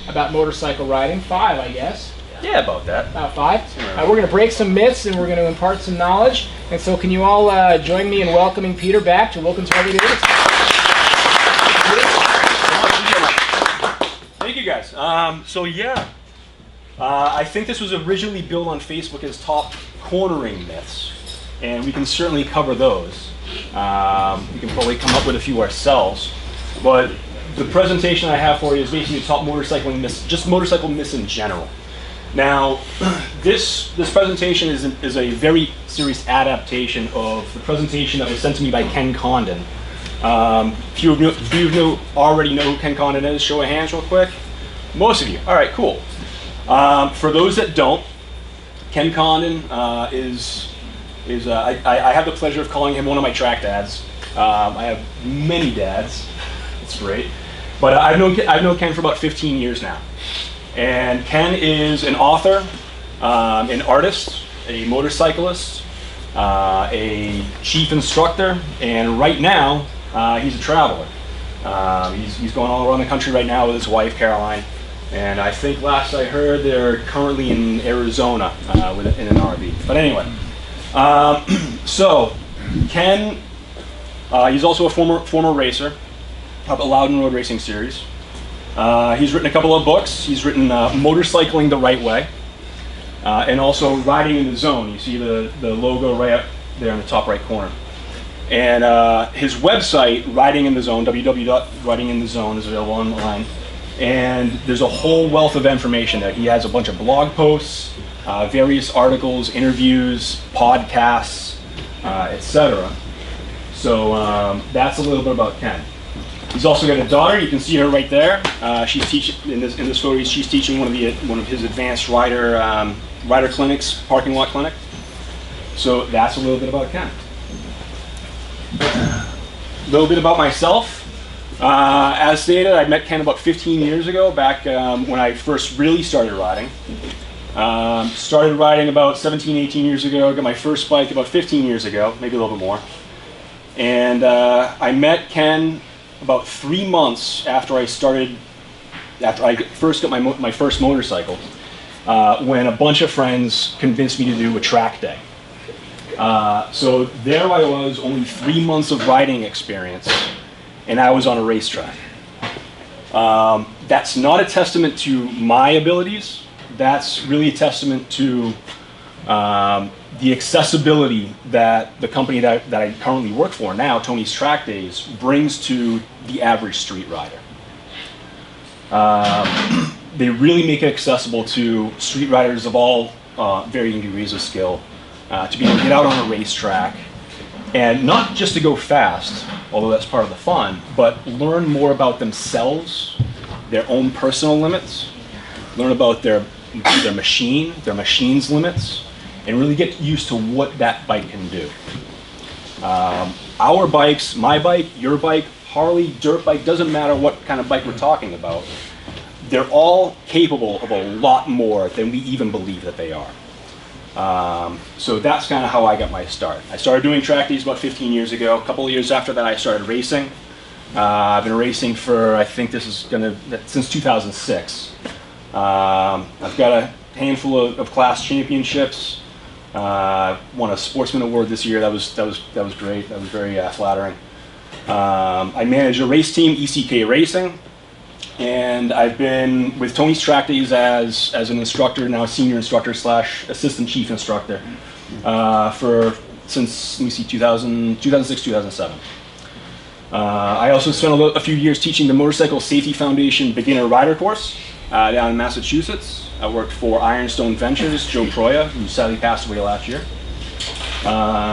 about motorcycle riding. 5, I guess. Yeah, about that. About 5. We're going to break some myths and we're going to impart some knowledge. And so can you all join me in welcoming Peter back to Wilkins Harley-Davidson? Thank you, guys. I think this was originally built on Facebook as top cornering myths, and we can certainly cover those. We can probably come up with a few ourselves, but the presentation I have for you is basically top motorcycling myths, just motorcycle myths in general. Now, this presentation is a very serious adaptation of the presentation that was sent to me by Ken Condon. Few of you already know who Ken Condon is. Show of hands real quick. Most of you. All right, cool. For those that don't, Ken Condon I have the pleasure of calling him one of my track dads. I have many dads. It's great. But I've known Ken for about 15 years now. And Ken is an author, an artist, a motorcyclist, a chief instructor, and right now he's a traveler. He's going all around the country right now with his wife, Caroline. And I think last I heard they're currently in Arizona in an RV. But anyway, so Ken, he's also a former racer of the Loudon Road Racing Series. He's written a couple of books. He's written Motorcycling the Right Way, and also Riding in the Zone. You see the logo right up there in the top right corner. And his website, Riding in the Zone, www.ridinginthezone, is available online. And there's a whole wealth of information there. He has a bunch of blog posts, various articles, interviews, podcasts, etc. So that's a little bit about Ken. He's also got a daughter. You can see her right there. She's teaching in this photo. She's teaching one of his advanced rider clinics, parking lot clinic. So that's a little bit about Ken. A little bit about myself. As stated, I met Ken about 15 years ago, back when I first really started riding. Started riding about 17, 18 years ago. Got my first bike about 15 years ago, maybe a little bit more. And I met Ken about 3 months after I first got my first motorcycle, when a bunch of friends convinced me to do a track day. So there I was, only 3 months of riding experience, and I was on a racetrack. That's not a testament to my abilities. That's really a testament to the accessibility that the company that I currently work for now, Tony's Track Days, brings to the average street rider. They really make it accessible to street riders of all varying degrees of skill to be able to get out on a racetrack, and not just to go fast, although that's part of the fun, but learn more about themselves, their own personal limits, learn about their machine's limits, and really get used to what that bike can do. Our bikes, my bike, your bike, Harley, dirt bike, doesn't matter what kind of bike we're talking about, they're all capable of a lot more than we even believe that they are. So that's kind of how I got my start. I started doing track days about 15 years ago. A couple of years after that I started racing. I've been racing for, I think this is since 2006. I've got a handful of class championships. Won a sportsman award this year. That was great. That was very flattering. I manage a race team, ECK Racing, and I've been with Tony's Track Days as an instructor, now a senior instructor / assistant chief instructor since, let me see, 2006, 2007. I also spent a few years teaching the Motorcycle Safety Foundation beginner rider course down in Massachusetts. I worked for Ironstone Ventures, Joe Proya, who sadly passed away last year.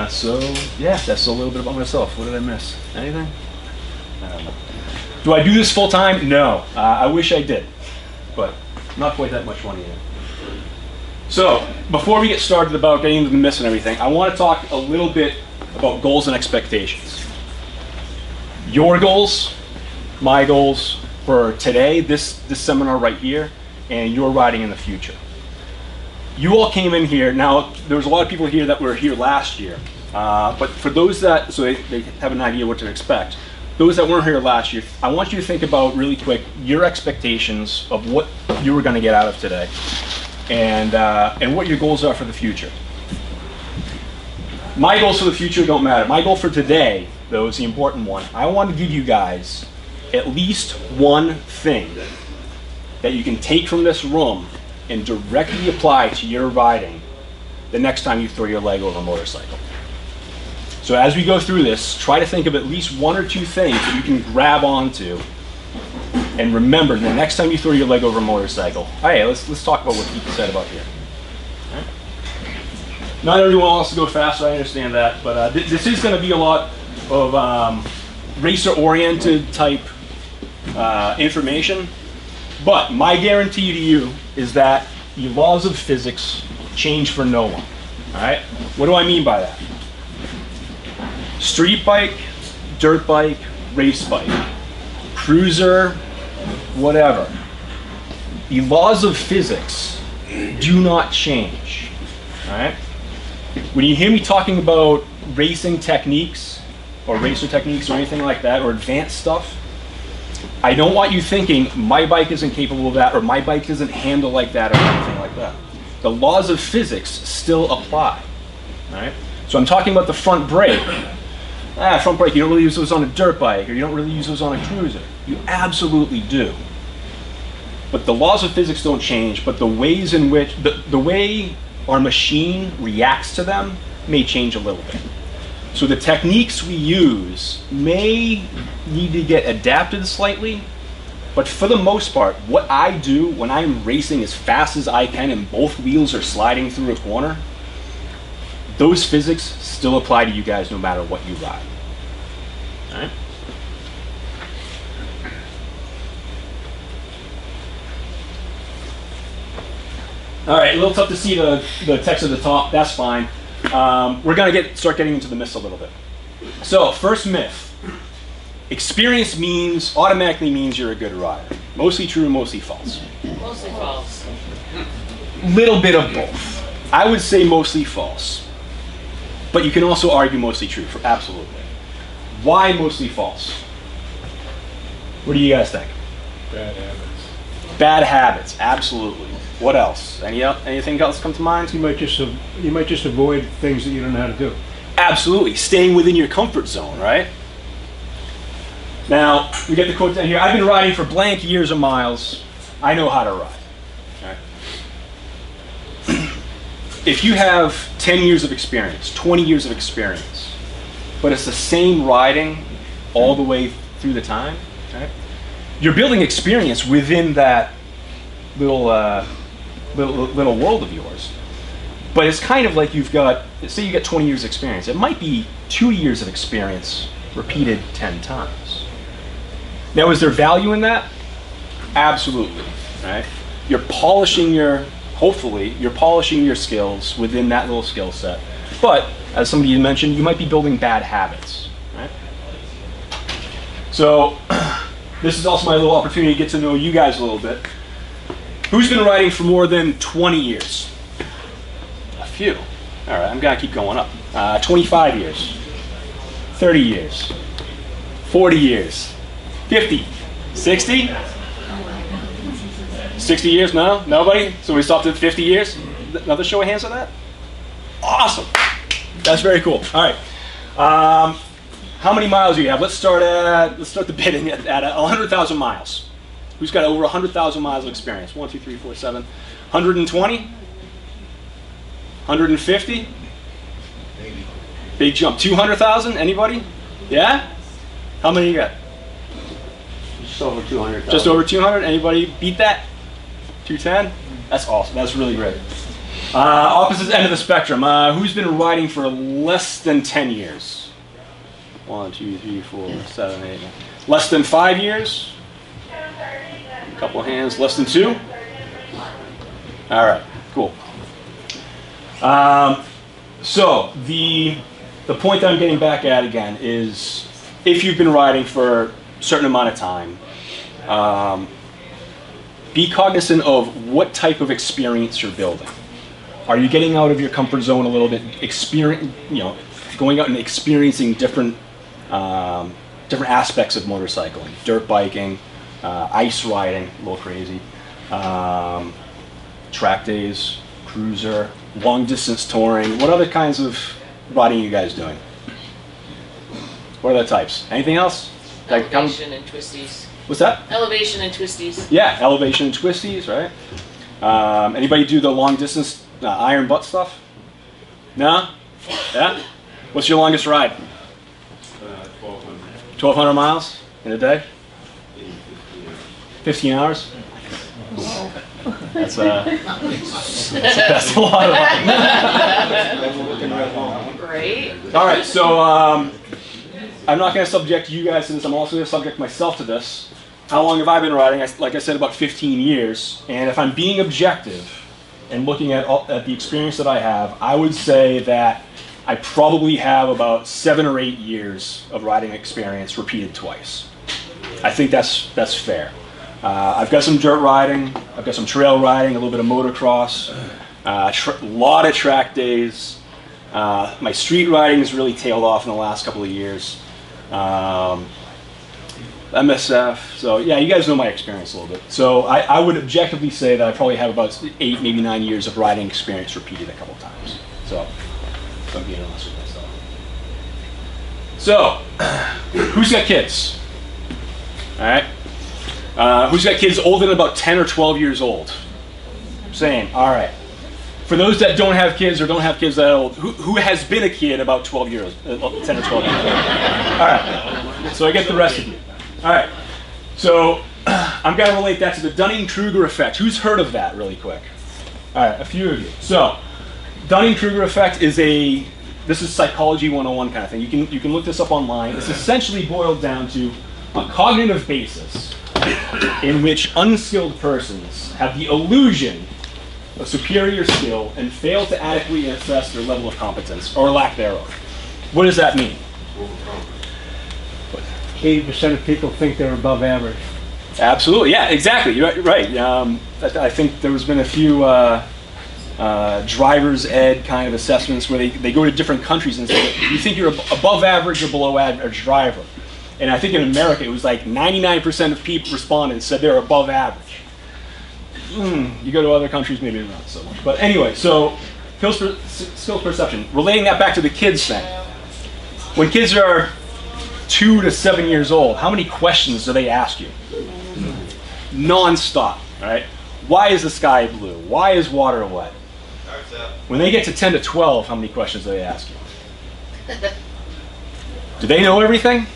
So yeah, that's a little bit about myself. What did I miss? Anything? I don't know. Do I do this full time? No. I wish I did, but not quite that much fun either. So before we get started about getting into the myths and everything, I want to talk a little bit about goals and expectations. Your goals, my goals for today, this seminar right here, and your riding in the future. You all came in here, now there was a lot of people here that were here last year, but for those so they have an idea what to expect. those that weren't here last year, I want you to think about really quick your expectations of what you were going to get out of today, and what your goals are for the future. My goals for the future don't matter. My goal for today, though, is the important one. I want to give you guys at least one thing that you can take from this room and directly apply to your riding the next time you throw your leg over a motorcycle. So as we go through this, try to think of at least one or two things that you can grab onto and remember the next time you throw your leg over a motorcycle. All right, let's talk about what Pete said about here. All right. Not everyone wants to go faster, I understand that, but this is going to be a lot of racer-oriented type information. But my guarantee to you is that the laws of physics change for no one. All right? What do I mean by that? Street bike, dirt bike, race bike, cruiser, whatever. The laws of physics do not change. All right? When you hear me talking about racing techniques or racer techniques or anything like that, or advanced stuff, I don't want you thinking my bike isn't capable of that, or my bike doesn't handle like that, or anything like that. The laws of physics still apply. All right? So I'm talking about the front brake. Front brake, you don't really use those on a dirt bike, or you don't really use those on a cruiser. You absolutely do. But the laws of physics don't change, but the ways in which, the way our machine reacts to them may change a little bit. So the techniques we use may need to get adapted slightly, but for the most part, what I do when I'm racing as fast as I can and both wheels are sliding through a corner, those physics still apply to you guys no matter what you ride. All right? All right, a little tough to see the text at the top. That's fine. We're going to start getting into the myths a little bit. So, first myth. Experience automatically means you're a good rider. Mostly true, mostly false. Mostly false. Little bit of both. I would say mostly false. But you can also argue mostly true, for absolutely. Why mostly false? What do you guys think? Bad habits. Bad habits, absolutely. What else? Anything else come to mind? You might just avoid things that you don't know how to do. Absolutely. Staying within your comfort zone, right? Now, we get the quote down here. I've been riding for blank years of miles. I know how to ride. All right. If you have 10 years of experience, 20 years of experience, but it's the same riding all the way through the time, right? You're building experience within that little world of yours. But it's kind of like say you get 20 years experience. It might be 2 years of experience repeated 10 times. Now, is there value in that? Absolutely, right? Hopefully, you're polishing your skills within that little skill set. But, as somebody mentioned, you might be building bad habits, right? So, this is also my little opportunity to get to know you guys a little bit. Who's been riding for more than 20 years? A few. All right, I'm gonna keep going up. 25 years, 30 years, 40 years, 50, 60? 60 years? No? Nobody? So we stopped at 50 years? Another show of hands on that? Awesome. That's very cool. All right. How many miles do you have? Let's start the bidding at 100,000 miles. Who's got over 100,000 miles of experience? 1, 2, 3, 4, 7. 120? 150? Maybe. Big jump. 200,000? Anybody? Yeah? How many you got? Just over 200,000. Just over 200? Anybody beat that? 210? That's awesome. That's really great. Opposite end of the spectrum. Who's been riding for less than 10 years? 1, 2, 3, 4, 7, 8. Less than 5 years? A couple of hands. Less than 2? All right. Cool. So the point that I'm getting back at again is, if you've been riding for a certain amount of time, be cognizant of what type of experience you're building. Are you getting out of your comfort zone a little bit, going out and experiencing different different aspects of motorcycling, dirt biking, ice riding, a little crazy, track days, cruiser, long distance touring. What other kinds of riding are you guys doing? What are the types? Anything else? Elevation and twisties. What's that? Elevation and twisties. Yeah, elevation and twisties, right? Anybody do the long distance iron butt stuff? No? Yeah? What's your longest ride? 1,200. 1,200 miles in a day? 15 hours? That's a lot of Right? All right, so I'm not going to subject you guys to this. I'm also going to subject myself to this. How long have I been riding? Like I said, about 15 years. And if I'm being objective and looking at the experience that I have, I would say that I probably have about 7 or 8 years of riding experience repeated twice. I think that's fair. I've got some dirt riding, I've got some trail riding, a little bit of motocross, a lot of track days. My street riding has really tailed off in the last couple of years. MSF, so yeah, you guys know my experience a little bit. So I would objectively say that I probably have about 8, maybe 9 years of riding experience repeated a couple of times. So I'm being honest with myself. So, who's got kids? All right. Who's got kids older than about 10 or 12 years old? Same. All right. For those that don't have kids or don't have kids that old, who has been a kid about 10 or 12 years old? All right. So I get the rest of you. All right. So I'm going to relate that to the Dunning-Kruger effect. Who's heard of that really quick? All right, a few of you. So Dunning-Kruger effect is this is psychology 101 kind of thing. You can look this up online. It's essentially boiled down to a cognitive basis in which unskilled persons have the illusion of superior skill and fail to adequately assess their level of competence or lack thereof. What does that mean? 80% of people think they're above average. Absolutely, yeah, exactly. You're right. I think there's been a few driver's ed kind of assessments where they go to different countries and say, you think you're above average or below average driver? And I think in America it was like 99% of people responded and said they're above average. You go to other countries, maybe not so much. But anyway, so skill perception. Relating that back to the kids thing. When kids are 2 to 7 years old, how many questions do they ask you? Non-stop, right? Why is the sky blue? Why is water wet? When they get to 10 to 12, how many questions do they ask you? Do they know everything?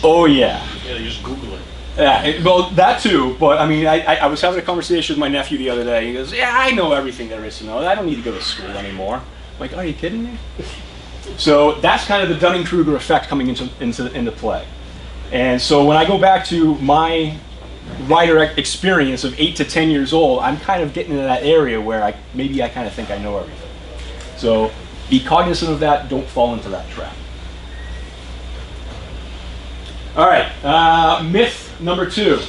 Oh yeah. Yeah, just Google it. Yeah, well, that too, but I mean, I was having a conversation with my nephew the other day. He goes, yeah, I know everything there is to know. I don't need to go to school anymore. I'm like, are you kidding me? So that's kind of the Dunning-Kruger effect coming into play. And so when I go back to my rider experience of 8 to 10 years old, I'm kind of getting into that area where maybe I kind of think I know everything. So be cognizant of that, don't fall into that trap. All right, myth number 2.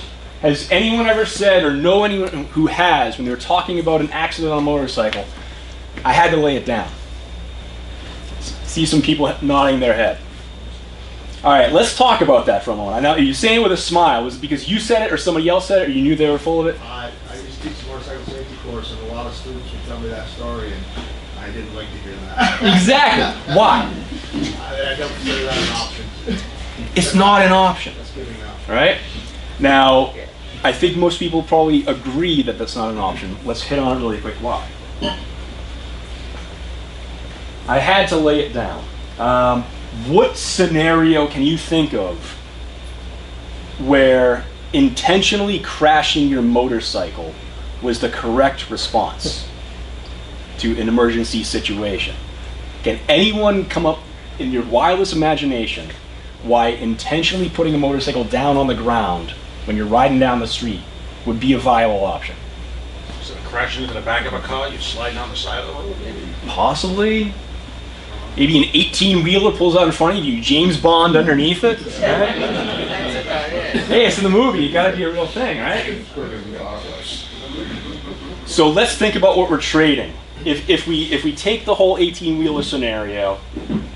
Has anyone ever said or know anyone who has, when they're talking about an accident on a motorcycle, I had to lay it down? See some people nodding their head. All right, let's talk about that for a moment. Now, are you saying it with a smile? Was it because you said it or somebody else said it or you knew they were full of it? I just teach a motorcycle safety course, and a lot of students would tell me that story, and I didn't like to hear that. Exactly. Why? I don't consider that an option. It's not an option. That's giving up. Right? Now, I think most people probably agree that that's not an option. Let's hit on it really quick. Why? I had to lay it down. What scenario can you think of where intentionally crashing your motorcycle was the correct response to an emergency situation? Can anyone come up in your wildest imagination why intentionally putting a motorcycle down on the ground when you're riding down the street would be a viable option? Instead of crashing into the back of a car, you're sliding down the side of the road, maybe? Possibly. Maybe an 18-wheeler pulls out in front of you, James Bond underneath it. Right? That's about it. Hey, it's in the movie. You gotta be a real thing, right? So let's think about what we're trading. If we take the whole 18-wheeler scenario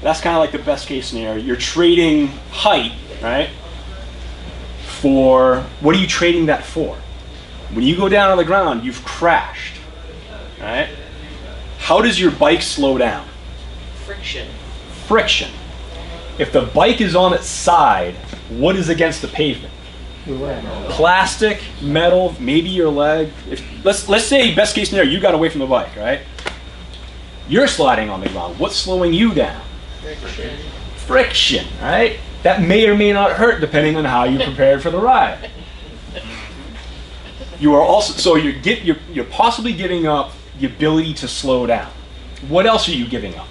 That's kind of like the best case scenario. You're trading height, right? For, what are you trading that for? When you go down on the ground, you've crashed, right? How does your bike slow down? Friction. Friction. If the bike is on its side, what is against the pavement? Plastic, metal, maybe your leg. Let's say best case scenario, you got away from the bike, right? You're sliding on the ground. What's slowing you down? Friction. Friction, right? That may or may not hurt depending on how you prepared for the ride. You are also, so you're possibly giving up the ability to slow down. What else are you giving up?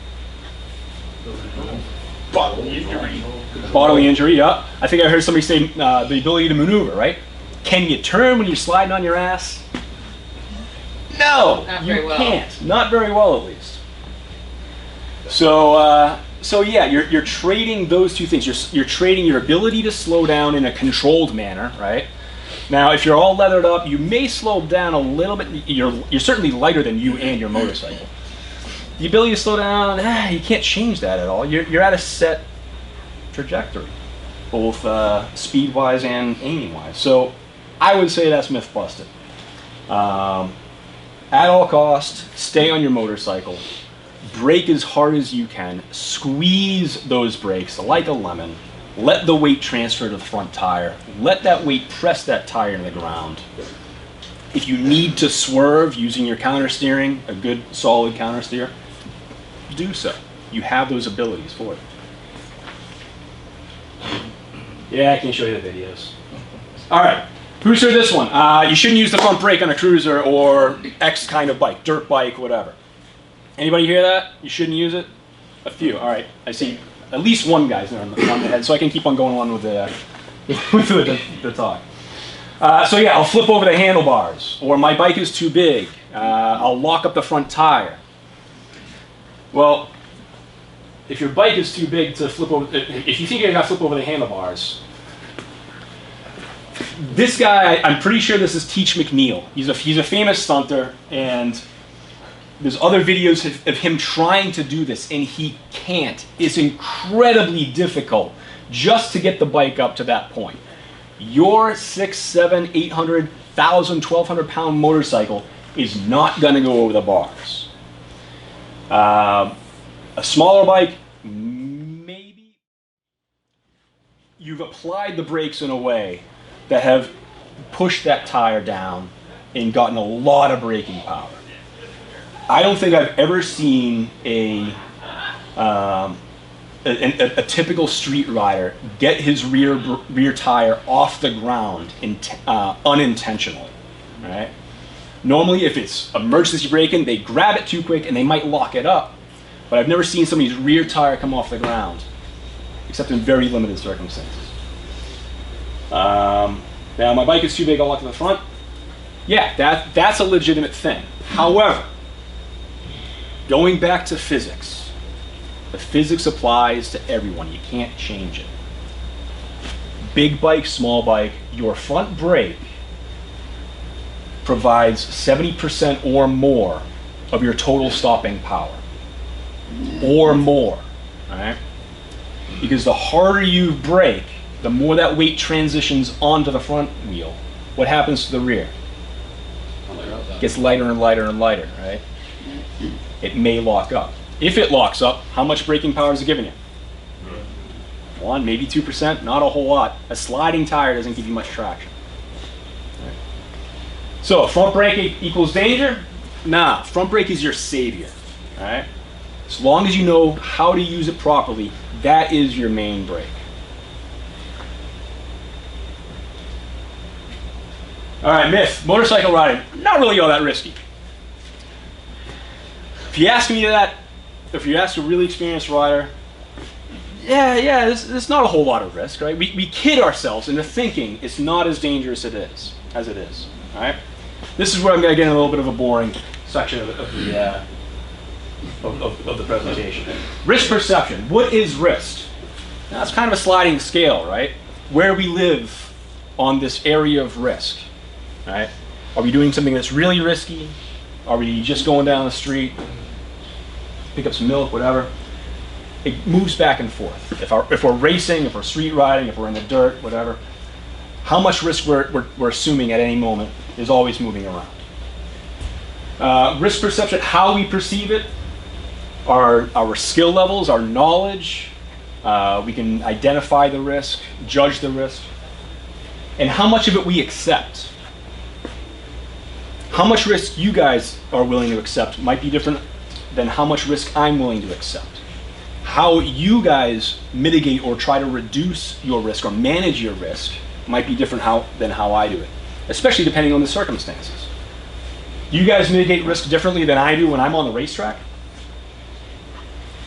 Bodily injury, yeah. I think I heard somebody say the ability to maneuver, right? Can you turn when you're sliding on your ass? No, Not you very well. can't. Not very well, at least. So yeah, you're trading those two things. You're trading your ability to slow down in a controlled manner, right? Now, if you're all leathered up, you may slow down a little bit. You're certainly lighter than you and your motorcycle. The ability to slow down, you can't change that at all. You're at a set trajectory, both speed-wise and aiming-wise. So I would say that's myth busted. At all costs, stay on your motorcycle. Brake as hard as you can. Squeeze those brakes like a lemon. Let the weight transfer to the front tire. Let that weight press that tire in the ground. If you need to swerve using your counter steering, a good solid counter steer, do so. You have those abilities for it. Yeah, I can show you the videos. All right, who's heard this one? You shouldn't use the front brake on a cruiser or X kind of bike, dirt bike, whatever. Anybody hear that? You shouldn't use it? A few. All right, I see at least one guy's on the head, so I can keep on going on with the talk. So yeah, I'll flip over the handlebars, or my bike is too big. I'll lock up the front tire. Well, if your bike is too big to flip over, if you think you're gonna flip over the handlebars, this guy, I'm pretty sure this is Teach McNeil. He's a famous stunter, and there's other videos of him trying to do this, and he can't. It's incredibly difficult just to get the bike up to that point. Your 600, 700, 800, 1,000, 1,200 pound motorcycle is not going to go over the bars. A smaller bike, maybe. You've applied the brakes in a way that have pushed that tire down and gotten a lot of braking power. I don't think I've ever seen a typical street rider get his rear tire off the ground unintentionally. Right? Normally, if it's emergency braking, they grab it too quick and they might lock it up. But I've never seen somebody's rear tire come off the ground, except in very limited circumstances. Now, my bike is too big, I'll lock to the front. Yeah, that's a legitimate thing. However, going back to physics, the physics applies to everyone. You can't change it. Big bike, small bike, your front brake provides 70% or more of your total stopping power. Or more, all right? Because the harder you brake, the more that weight transitions onto the front wheel. What happens to the rear? It gets lighter and lighter and lighter, right? It may lock up. If it locks up, how much braking power is it giving you? 1, maybe 2%, not a whole lot. A sliding tire doesn't give you much traction. Right. So front brake equals danger? Nah, front brake is your savior. All right? As long as you know how to use it properly, that is your main brake. All right, myth, motorcycle riding, not really all that risky. If you ask me that, if you ask a really experienced rider, yeah, there's not a whole lot of risk, right? We kid ourselves into thinking it's not as dangerous as it is, all right? This is where I'm gonna get in a little bit of a boring section of the presentation. Risk perception, what is risk? Now it's kind of a sliding scale, right? Where we live on this area of risk, right? Are we doing something that's really risky? Are we just going down the street, pick up some milk, whatever? it moves back and forth. If we're racing, if we're street riding, if we're in the dirt, whatever, how much risk we're assuming at any moment is always moving around. Risk perception, how we perceive it, our skill levels, our knowledge, we can identify the risk, judge the risk, and how much of it we accept. How much risk you guys are willing to accept might be different than how much risk I'm willing to accept. How you guys mitigate or try to reduce your risk or manage your risk might be different than how I do it, especially depending on the circumstances. You guys mitigate risk differently than I do when I'm on the racetrack?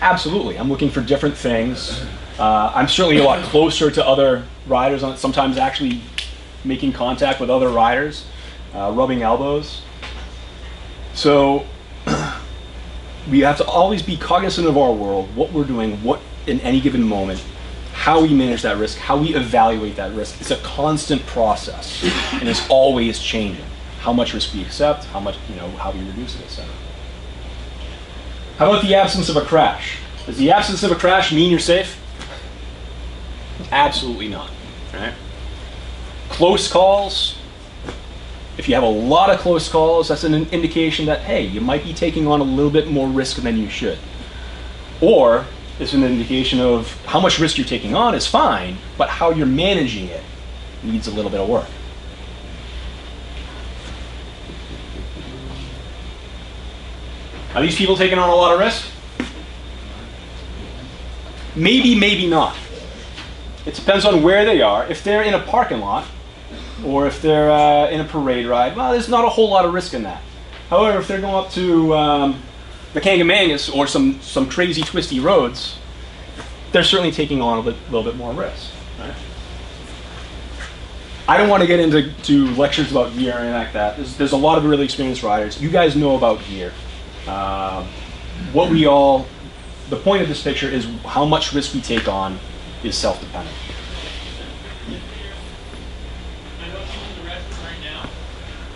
Absolutely. I'm looking for different things. I'm certainly a lot closer to other riders, sometimes actually making contact with other riders, rubbing elbows. So we have to always be cognizant of our world, what we're doing, what in any given moment, how we manage that risk, how we evaluate that risk. It's a constant process, and it's always changing. How much risk we accept, how much, how we reduce it, etc. How about the absence of a crash? Does the absence of a crash mean you're safe? Absolutely not. Right? Close calls. If you have a lot of close calls, that's an indication that, hey, you might be taking on a little bit more risk than you should. Or it's an indication of how much risk you're taking on is fine, but how you're managing it needs a little bit of work. Are these people taking on a lot of risk? Maybe, maybe not. It depends on where they are. If they're in a parking lot, or if they're in a parade ride, well, there's not a whole lot of risk in that. However, if they're going up to the Kangamangas or some crazy twisty roads, they're certainly taking on a little bit more risk. Right? I don't want to get into lectures about gear or anything like that. There's a lot of really experienced riders. You guys know about gear. The point of this picture is how much risk we take on is self-dependent.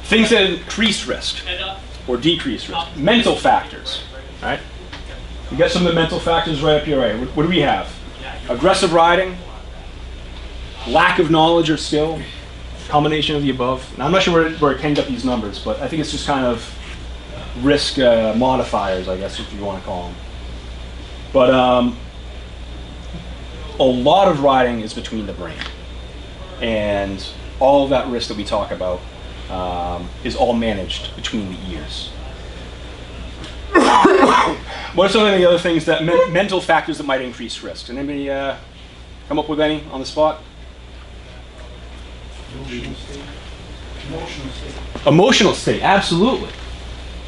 Things that increase risk or decrease risk. Mental factors. Right? You got some of the mental factors right up here. Right? What do we have? Aggressive riding, lack of knowledge or skill, combination of the above. Now, I'm not sure where Ken got these numbers, but I think it's just kind of risk modifiers, I guess, if you want to call them. But a lot of riding is between the brain, and all of that risk that we talk about is all managed between the ears. What are some of the other things that mental factors that might increase risk? Did anybody come up with any on the spot? Emotional state, absolutely.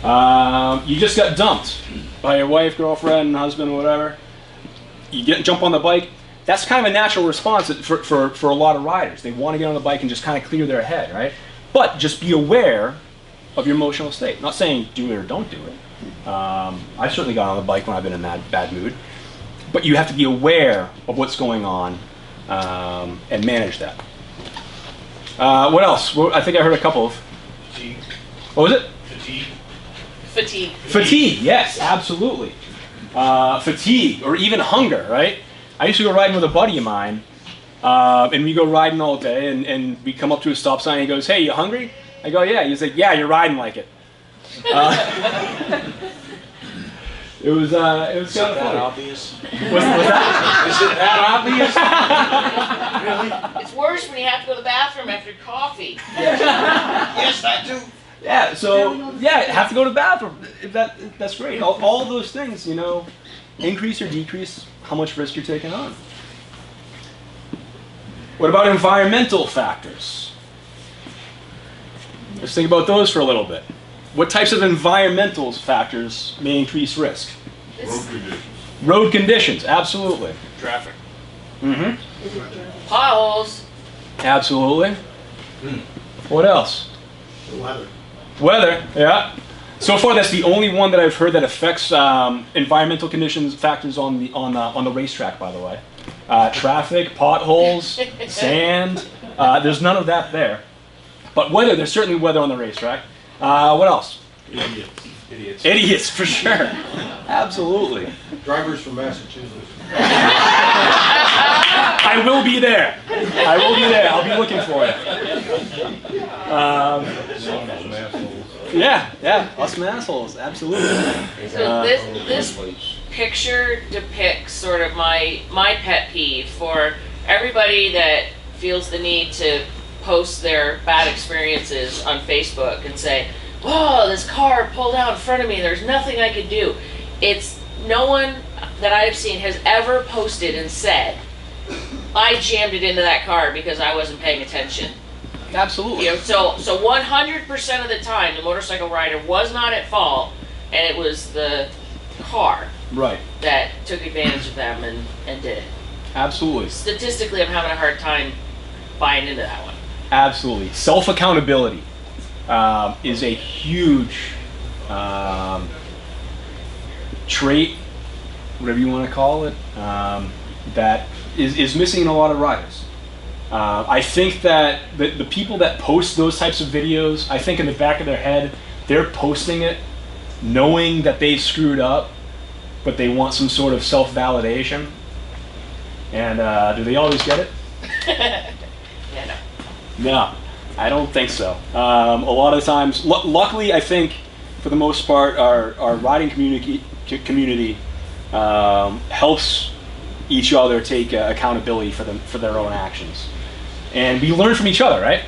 You just got dumped by your wife, girlfriend, husband, or whatever. You jump on the bike. That's kind of a natural response for a lot of riders. They want to get on the bike and just kind of clear their head, right? But just be aware of your emotional state. Not saying do it or don't do it. I've certainly got on the bike when I've been in a bad mood. But you have to be aware of what's going on and manage that. What else? Well, I think I heard a couple of. Fatigue. What was it? Fatigue. Fatigue, yes, absolutely. Fatigue, or even hunger, right? I used to go riding with a buddy of mine, and we go riding all day, and we come up to a stop sign, and he goes, "Hey, you hungry?" I go, "Yeah." He's like, "Yeah, you're riding like it." It was kind of funny. Obvious? Was that? Is it that obvious? It's worse when you have to go to the bathroom after coffee. Yes, that too. Yeah, so, yeah, have to go to the bathroom. That's great. All of those things, increase or decrease how much risk you're taking on. What about environmental factors? Let's think about those for a little bit. What types of environmental factors may increase risk? Road conditions. Road conditions, absolutely. Traffic. Mm-hmm. Potholes. Absolutely. What else? The weather. Weather, yeah. So far, that's the only one that I've heard that affects environmental conditions factors on the racetrack. By the way, traffic, potholes, sand. There's none of that there. But weather, there's certainly weather on the racetrack. What else? Idiots. Idiots, for sure. Absolutely. Drivers from Massachusetts. I will be there. I will be there. I'll be looking for it. Yeah, us assholes, absolutely. So this picture depicts sort of my pet peeve for everybody that feels the need to post their bad experiences on Facebook and say, "Whoa, this car pulled out in front of me. There's nothing I could do." It's no one that I've seen has ever posted and said, "I jammed it into that car because I wasn't paying attention." Absolutely. You know, so 100% of the time, the motorcycle rider was not at fault, and it was the car Right. that took advantage of them and did it. Absolutely. Statistically, I'm having a hard time buying into that one. Absolutely. Self-accountability is a huge trait, whatever you want to call it, that is missing in a lot of riders. I think that the people that post those types of videos, I think in the back of their head, they're posting it knowing that they screwed up, but they want some sort of self-validation. And do they always get it? Yeah, no. No, I don't think so. A lot of times, luckily, I think for the most part, our riding community helps each other take accountability for their own actions, and we learn from each other, right?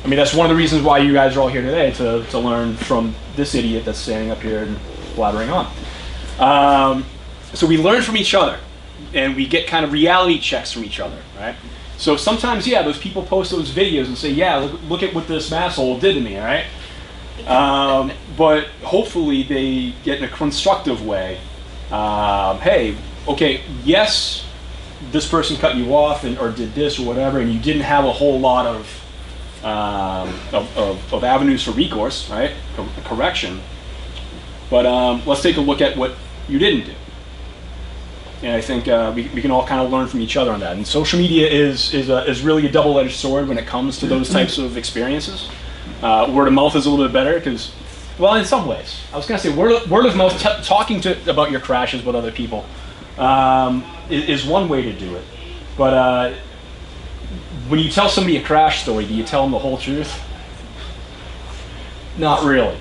I mean, that's one of the reasons why you guys are all here today, to learn from this idiot that's standing up here and blabbering on. So we learn from each other, and we get kind of reality checks from each other, right? So sometimes, yeah, those people post those videos and say, yeah, look at what this asshole did to me, all right? But hopefully they get in a constructive way. Hey, okay, yes, this person cut you off or did this or whatever, and you didn't have a whole lot of avenues for recourse, right? Correction. But let's take a look at what you didn't do. And I think we can all kind of learn from each other on that. And social media is really a double-edged sword when it comes to those types of experiences. Word of mouth is a little bit better because, well, in some ways. I was going to say word of mouth, talking about your crashes with other people is one way to do it. But when you tell somebody a crash story, do you tell them the whole truth? Not really.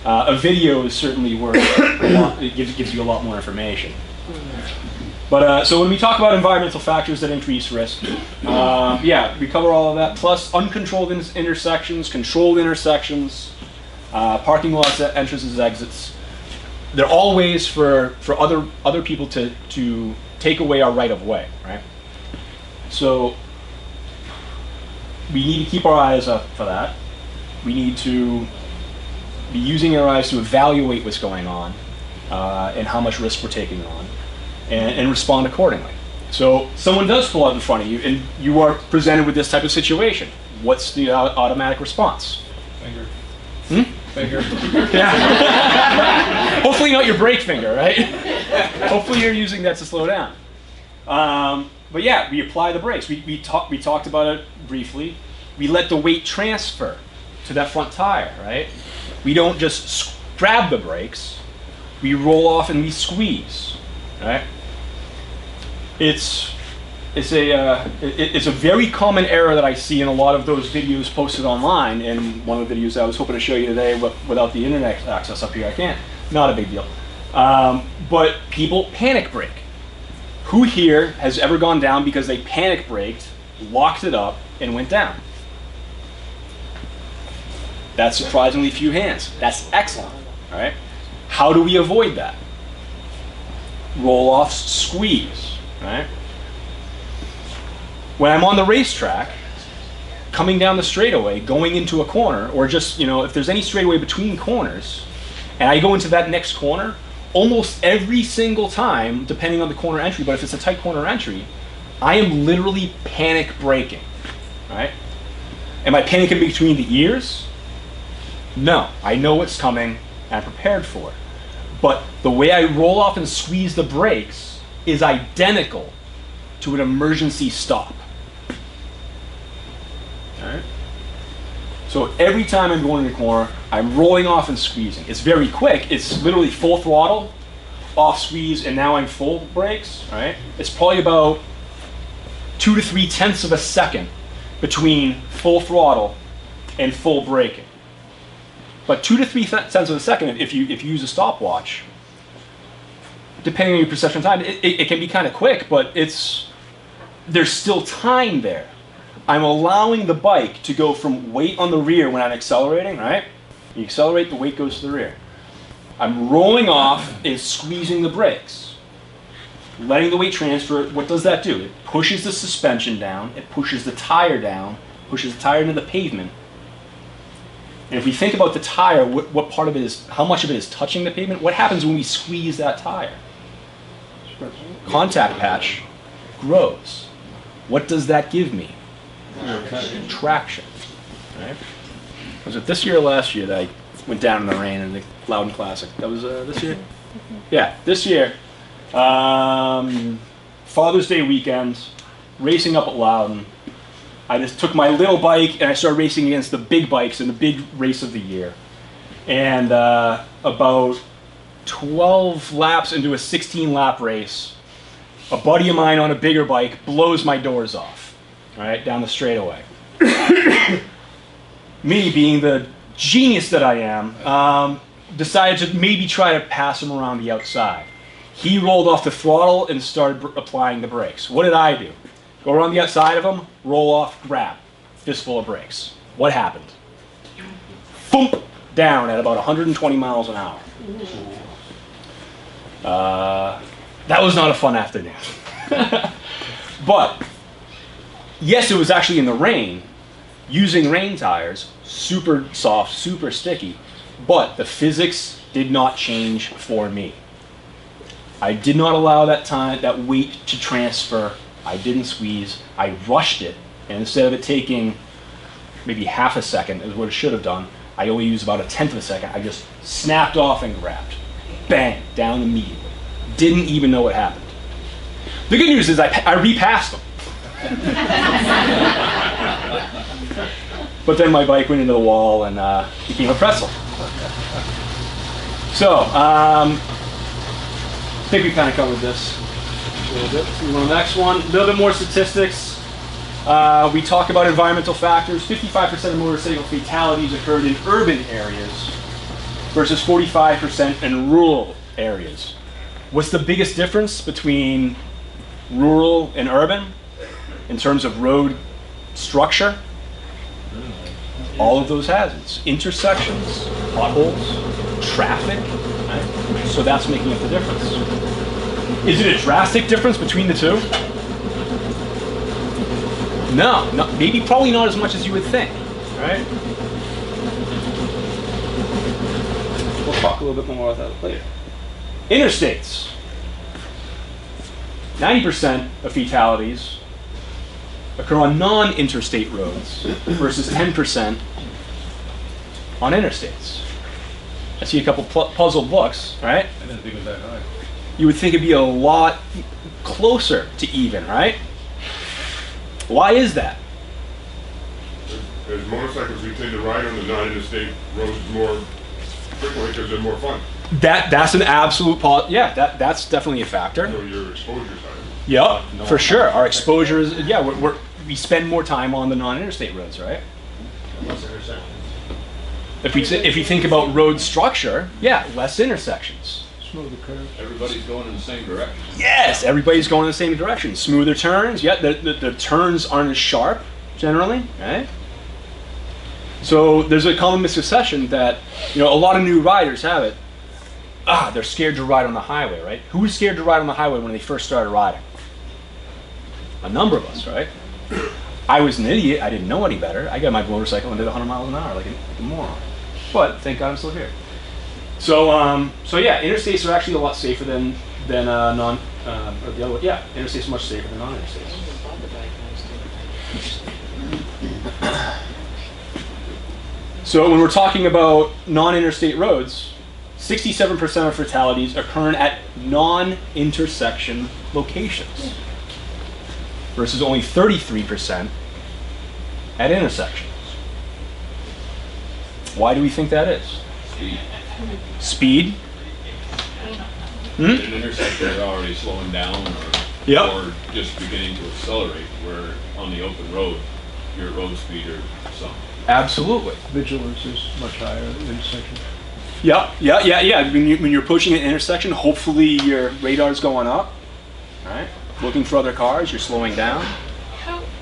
A video is certainly worth it gives you a lot more information. But so when we talk about environmental factors that increase risk, yeah, we cover all of that, plus uncontrolled intersections, controlled intersections, parking lots, entrances, exits. They're all ways for other people to take away our right of way, right? So we need to keep our eyes up for that. We need to be using our eyes to evaluate what's going on and how much risk we're taking on, and respond accordingly. So someone does pull out in front of you and you are presented with this type of situation. What's the automatic response? Finger. Finger. Yeah. Hopefully not your brake finger, right? Hopefully you're using that to slow down. But yeah, we apply the brakes. We talked about it briefly. We let the weight transfer to that front tire, right? We don't just grab the brakes. We roll off and we squeeze, right? It's a very common error that I see in a lot of those videos posted online. And one of the videos I was hoping to show you today, but without the internet access up here, I can't. Not a big deal. But people panic brake. Who here has ever gone down because they panic braked, locked it up, and went down? That's surprisingly few hands. That's excellent. All right. How do we avoid that? Roll-offs, squeeze. Right? When I'm on the racetrack, coming down the straightaway, going into a corner, or just, if there's any straightaway between corners, and I go into that next corner, almost every single time, depending on the corner entry, but if it's a tight corner entry, I am literally panic braking. Right? Am I panicking between the ears? No. I know what's coming, and I'm prepared for it. But the way I roll off and squeeze the brakes is identical to an emergency stop. All right? So every time I'm going in the corner, I'm rolling off and squeezing. It's very quick. It's literally full throttle, off squeeze, and now I'm full brakes, right? It's probably about 2 to 3 tenths of a second between full throttle and full braking. But 2 to 3 tenths of a second, if you use a stopwatch, depending on your perception of time, it can be kind of quick, but there's still time there. I'm allowing the bike to go from weight on the rear when I'm accelerating, right? You accelerate, the weight goes to the rear. I'm rolling off and squeezing the brakes. Letting the weight transfer, what does that do? It pushes the suspension down, it pushes the tire down, pushes the tire into the pavement. And if we think about the tire, what part of it is, how much of it is touching the pavement? What happens when we squeeze that tire? Contact patch grows. What does that give me? Traction. Right? Was it this year or last year that I went down in the rain in the Loudon Classic? That was this year? Yeah, this year. Father's Day weekend, racing up at Loudon. I just took my little bike and I started racing against the big bikes in the big race of the year. And about 12 laps into a 16-lap race, a buddy of mine on a bigger bike blows my doors off, right, down the straightaway. Me, being the genius that I am, decided to maybe try to pass him around the outside. He rolled off the throttle and started applying the brakes. What did I do? Go around the outside of him, roll off, grab, fistful of brakes. What happened? Boom! Down at about 120 miles an hour. That was not a fun afternoon. But, yes, it was actually in the rain, using rain tires, super soft, super sticky, but the physics did not change for me. I did not allow that weight to transfer. I didn't squeeze. I rushed it, and instead of it taking maybe half a second, is what it should have done, I only used about 1/10 of a second. I just snapped off and grabbed. Bang, down immediately. Didn't even know what happened. The good news is I repassed them. But then my bike went into the wall and became a pretzel. So, I think we kind of covered this a little bit. So we go to the next one. A little bit more statistics. We talk about environmental factors. 55% of motorcycle fatalities occurred in urban areas versus 45% in rural areas. What's the biggest difference between rural and urban in terms of road structure? All of those hazards. Intersections, potholes, traffic. Right? So that's making up the difference. Is it a drastic difference between the two? No, maybe probably not as much as you would think, right? We'll talk a little bit more about that later. Interstates. 90% of fatalities occur on non-interstate roads versus 10% on interstates. I see a couple puzzled looks, right? I didn't think it was that high. You would think it'd be a lot closer to even, right? Why is that? As motorcycles, we tend to ride on the non-interstate roads more frequently because they're more fun. That's an absolute that's definitely a factor. So your exposure's higher. Yeah, for sure. Our exposure is, we spend more time on the non-interstate roads, right? Less intersections. If you think about road structure, less intersections. Smoother curves. Everybody's going in the same direction. Yes, everybody's going in the same direction. Smoother turns, the turns aren't as sharp, generally, right? So there's a common misconception that, a lot of new riders have it. They're scared to ride on the highway, right? Who was scared to ride on the highway when they first started riding? A number of us, right? I was an idiot. I didn't know any better. I got my motorcycle and did 100 miles an hour like a moron. But thank God I'm still here. So interstates are actually a lot safer than interstates are much safer than non-interstates. So when we're talking about non-interstate roads, 67% of fatalities occur at non-intersection locations versus only 33% at intersections. Why do we think that is? Speed? In an intersection, they're already slowing down or just beginning to accelerate, where on the open road, your road speed or something. Absolutely. Vigilance is much higher in intersections. Yeah. When you're approaching an intersection, hopefully your radar's going up, right? Looking for other cars, you're slowing down.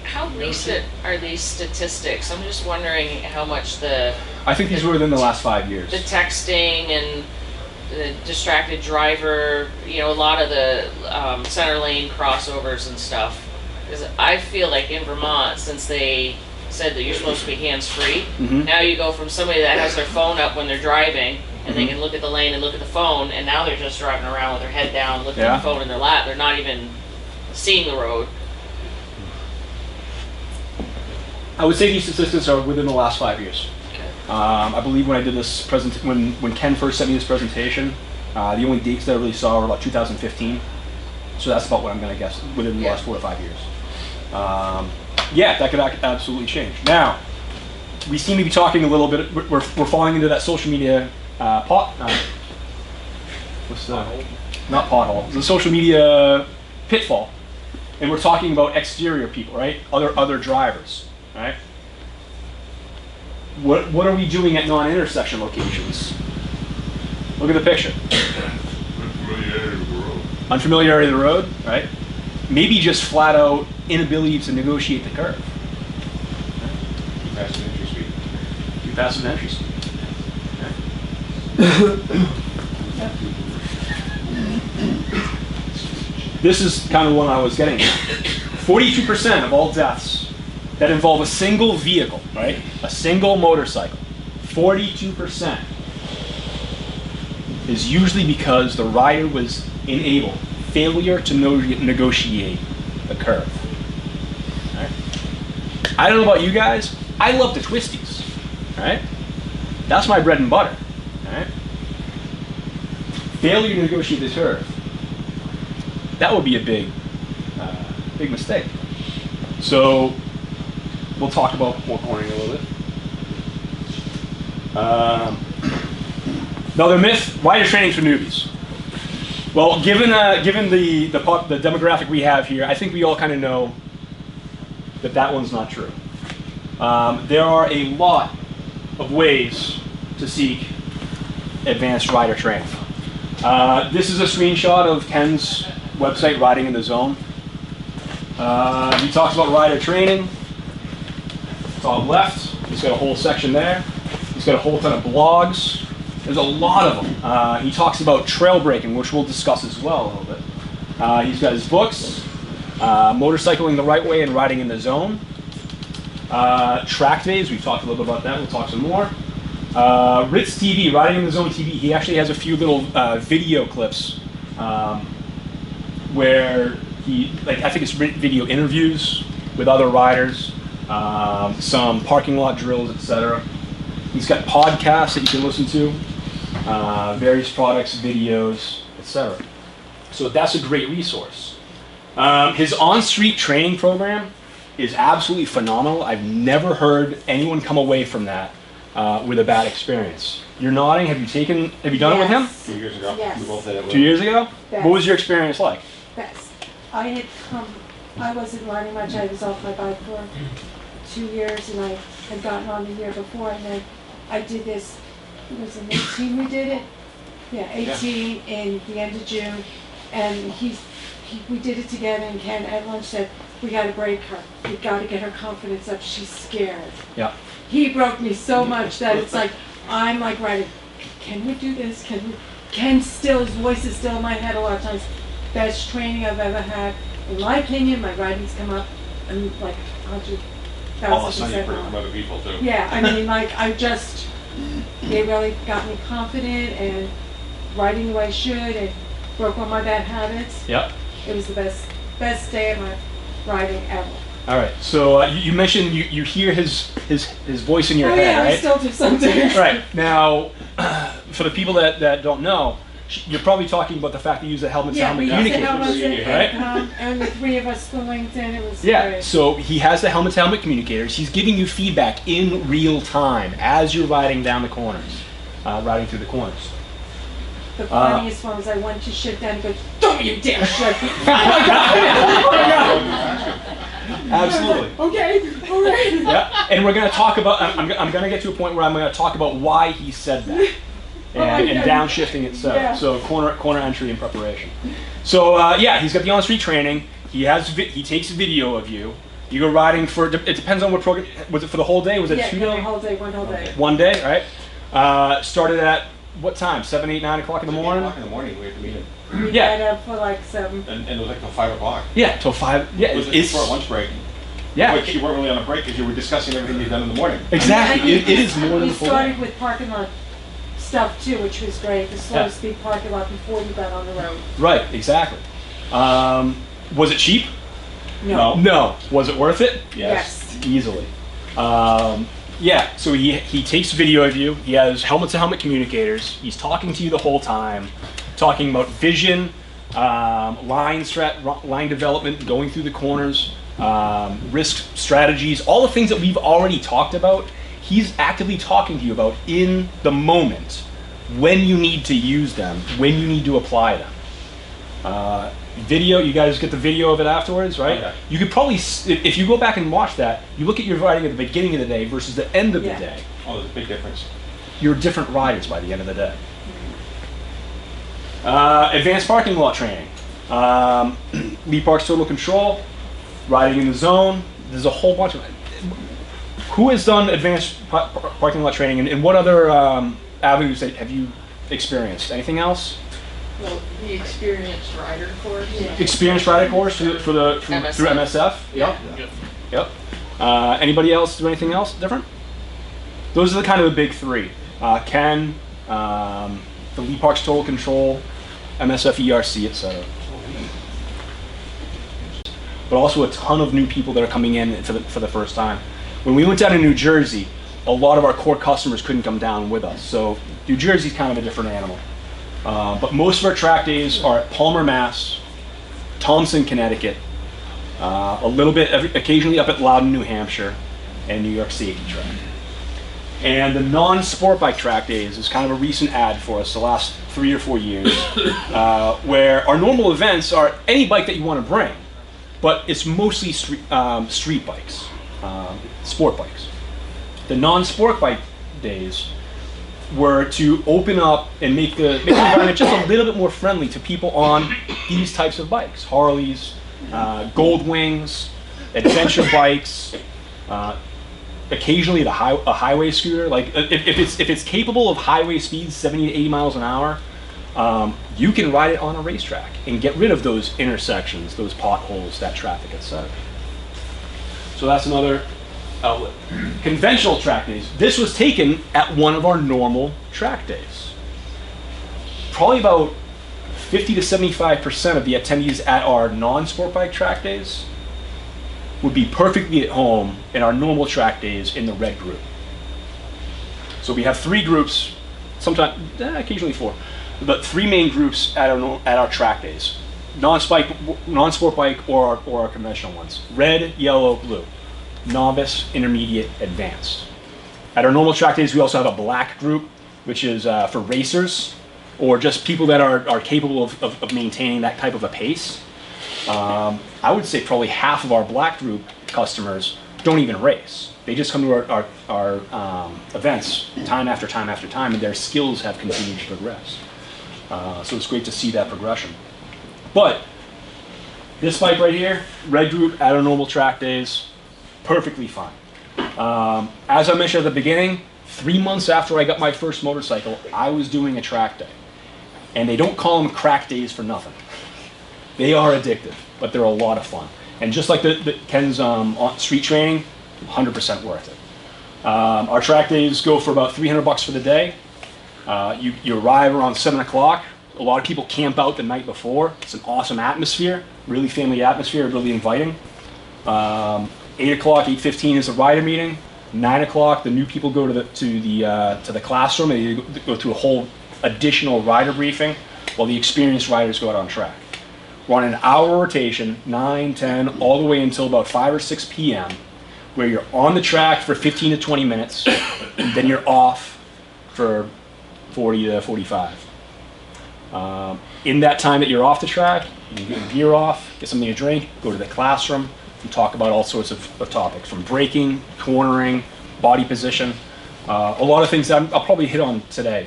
How recent are these statistics? I'm just wondering how much I think these were within the last 5 years. the texting and the distracted driver, a lot of the center lane crossovers and stuff. Because I feel like in Vermont, since they said that you're supposed to be hands-free, now you go from somebody that has their phone up when they're driving, and they can look at the lane and look at the phone, and now they're just driving around with their head down, looking at the phone in their lap. They're not even seeing the road. I would say these statistics are within the last 5 years. Okay. I believe when I did this when Ken first sent me this presentation, the only dates that I really saw were about 2015. So that's about what I'm going to guess within the last 4 to 5 years. That could absolutely change. Now, we seem to be talking a little bit. We're falling into that social media not pothole. The social media pitfall, and we're talking about exterior people, right? Other drivers. Right? What are we doing at non-intersection locations? Look at the picture. Unfamiliarity with the road. Unfamiliarity of the road, right? Maybe just flat out inability to negotiate the curve. Keep passing entry speed. Keep passing entry speed. This is kind of what I was getting at. 42% of all deaths that involve a single vehicle, right? A single motorcycle, 42% is usually because the rider was failure to negotiate the curve. Right? I don't know about you guys, I love the twisties, right? That's my bread and butter, right? Failure to negotiate the curve, that would be a big mistake. So, we'll talk about four cornering a little bit. Another myth: rider training for newbies. Well, given the demographic we have here, I think we all kind of know that one's not true. There are a lot of ways to seek advanced rider training. This is a screenshot of Ken's website, Riding in the Zone. He talks about rider training. Top left, he's got a whole section there. He's got a whole ton of blogs. There's a lot of them. He talks about trail breaking, which we'll discuss as well a little bit. He's got his books, Motorcycling the Right Way and Riding in the Zone. Track days, we've talked a little bit about that. We'll talk some more. Ritz TV, Riding in the Zone TV. He actually has a few little video clips where I think it's video interviews with other riders. Some parking lot drills, etc. He's got podcasts that you can listen to, various products, videos, etc. So that's a great resource. His on-street training program is absolutely phenomenal. I've never heard anyone come away from that with a bad experience. You're nodding. Have you done it with him? 2 years ago. Yes. We both did it. 2 years ago? Best. What was your experience like? Best. I wasn't riding much. I was off my bike for 2 years, and I had gotten on the year before, and then I did this. It was in 18 we did it. Yeah, 18 in the end of June, and we did it together. And Ken at lunch said, "We got to break her. We got to get her confidence up. She's scared." Yeah. He broke me so much that it's like I'm like writing. Can we do this? Ken still, his voice is still in my head a lot of times. Best training I've ever had. In my opinion, my writings come up and like 100,000% From other people too. Yeah, I mean, they really got me confident and writing the way I should and broke all my bad habits. Yep. It was the best day of my writing ever. All right. So you mentioned you hear his voice in your head, yeah, right? I still do sometimes. Right. Now, for the people that don't know, you're probably talking about the fact that you use the helmet to Yeah, we helmet used to communicators. help us right? and the three of us for LinkedIn, it was Yeah, great. so he has the helmet to helmet communicators. He's giving you feedback in real time as you're riding down the corners, riding through the corners. The funniest one was I went to shit down and he goes, don't you dare shit. Absolutely. Okay, all right. Yeah, and we're going to talk about, I'm going to get to a point where I'm going to talk about why he said that. And downshifting, etc. Yeah. So corner entry and preparation. So yeah, he's got the on-street training. He takes video of you. You go riding for, it depends on what program, was it for the whole day? Was it 2 days? Whole day, one whole day. 1 day, right? Started at what time? 7, 8, 9 o'clock in the morning? 8 o'clock in the morning, we had to meet him. We Yeah. got up for like 7. And it was like till 5 o'clock. Yeah, till 5. Yeah, It was like it's for a lunch break. yeah, Which you weren't really on a break because you were discussing everything you'd done in the morning. exactly. It is more than We the full started day. with parking lot stuff too, which was great, the slow Yeah. speed parking lot before you got on the road. Right, exactly. Was it cheap? No. No. Was it worth it? Yes. Easily. Yeah, so he takes video of you. He has helmet-to-helmet communicators. He's talking to you the whole time, talking about vision, line development, going through the corners, risk strategies, all the things that we've already talked about. He's actively talking to you about in the moment, when you need to use them, when you need to apply them. Video, you guys get the video of it afterwards, right? Okay. You could probably, if you go back and watch that, you look at your riding at the beginning of the day versus the end of Yeah. the day. Oh, there's a big difference. You're different riders by the end of the day. Advanced parking lot training. Lead Park's total control, riding in the zone. There's a whole bunch of. Who has done advanced parking lot training, and what other avenues have you experienced? Anything else? Well, the experienced rider course. Yeah. Experienced rider course through MSF. Yep. Yep. Anybody else do anything else different? Those are the kind of the big three. Ken, the Lead Park's total control, MSF, ERC, etc. But also a ton of new people that are coming in for the first time. When we went down to New Jersey, a lot of our core customers couldn't come down with us. So New Jersey's kind of a different animal. But most of our track days are at Palmer, Mass, Thompson, Connecticut, a little bit occasionally up at Loudon, New Hampshire, and New York Safety Track. And the non-sport bike track days is kind of a recent add for us the last 3 or 4 years, where our normal events are any bike that you want to bring, but it's mostly street bikes, sport bikes. The non-sport bike days were to open up and make the environment just a little bit more friendly to people on these types of bikes: Harleys, Gold Wings, adventure bikes, occasionally a highway scooter. Like if it's capable of highway speeds 70 to 80 miles an hour, you can ride it on a racetrack and get rid of those intersections, those potholes, that traffic, etc. So that's another outlet. Conventional track days. This was taken at one of our normal track days. Probably about 50 to 75% of the attendees at our non-sport bike track days would be perfectly at home in our normal track days in the red group. So we have 3 groups, sometimes occasionally 4, but 3 main groups at our track days: non-sport bike or our conventional ones. Red, yellow, blue. Novice, intermediate, advanced. At our normal track days, we also have a black group, which is for racers or just people that are capable of maintaining that type of a pace. I would say probably half of our black group customers don't even race. They just come to our events time after time after time, and their skills have continued to progress. So it's great to see that progression. But this bike right here, red group at our normal track days, perfectly fine. As I mentioned at the beginning, 3 months after I got my first motorcycle, I was doing a track day. And they don't call them crack days for nothing. They are addictive, but they're a lot of fun. And just like the Ken's street training, 100% worth it. Our track days go for about $300 for the day. You arrive around 7 o'clock. A lot of people camp out the night before. It's an awesome atmosphere, really family atmosphere, really inviting. 8 o'clock, 8:15 is the rider meeting. 9 o'clock, the new people go to the classroom and they go through a whole additional rider briefing while the experienced riders go out on track. We're on an hour rotation, 9, 10, all the way until about 5 or 6 p.m., where you're on the track for 15 to 20 minutes, and then you're off for 40 to 45. In that time that you're off the track, you can get your gear off, get something to drink, go to the classroom, and talk about all sorts of topics, from braking, cornering, body position, a lot of things that I'll probably hit on today.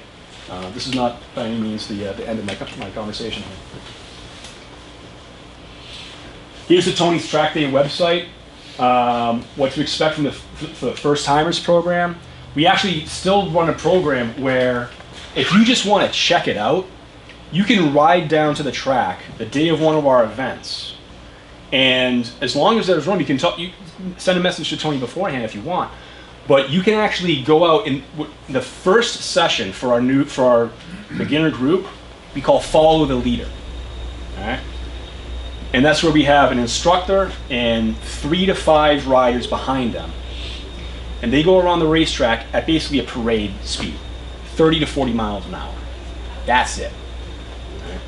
This is not by any means the end of my conversation here. Here's the Tony's Track Day website. What to expect from the First Timers program. We actually still run a program where if you just want to check it out, you can ride down to the track the day of one of our events. And as long as there's room, you can send a message to Tony beforehand if you want. But you can actually go out in the first session for our beginner group, we call Follow the Leader. All right? And that's where we have an instructor and 3 to 5 riders behind them. And they go around the racetrack at basically a parade speed, 30 to 40 miles an hour. That's it. Right?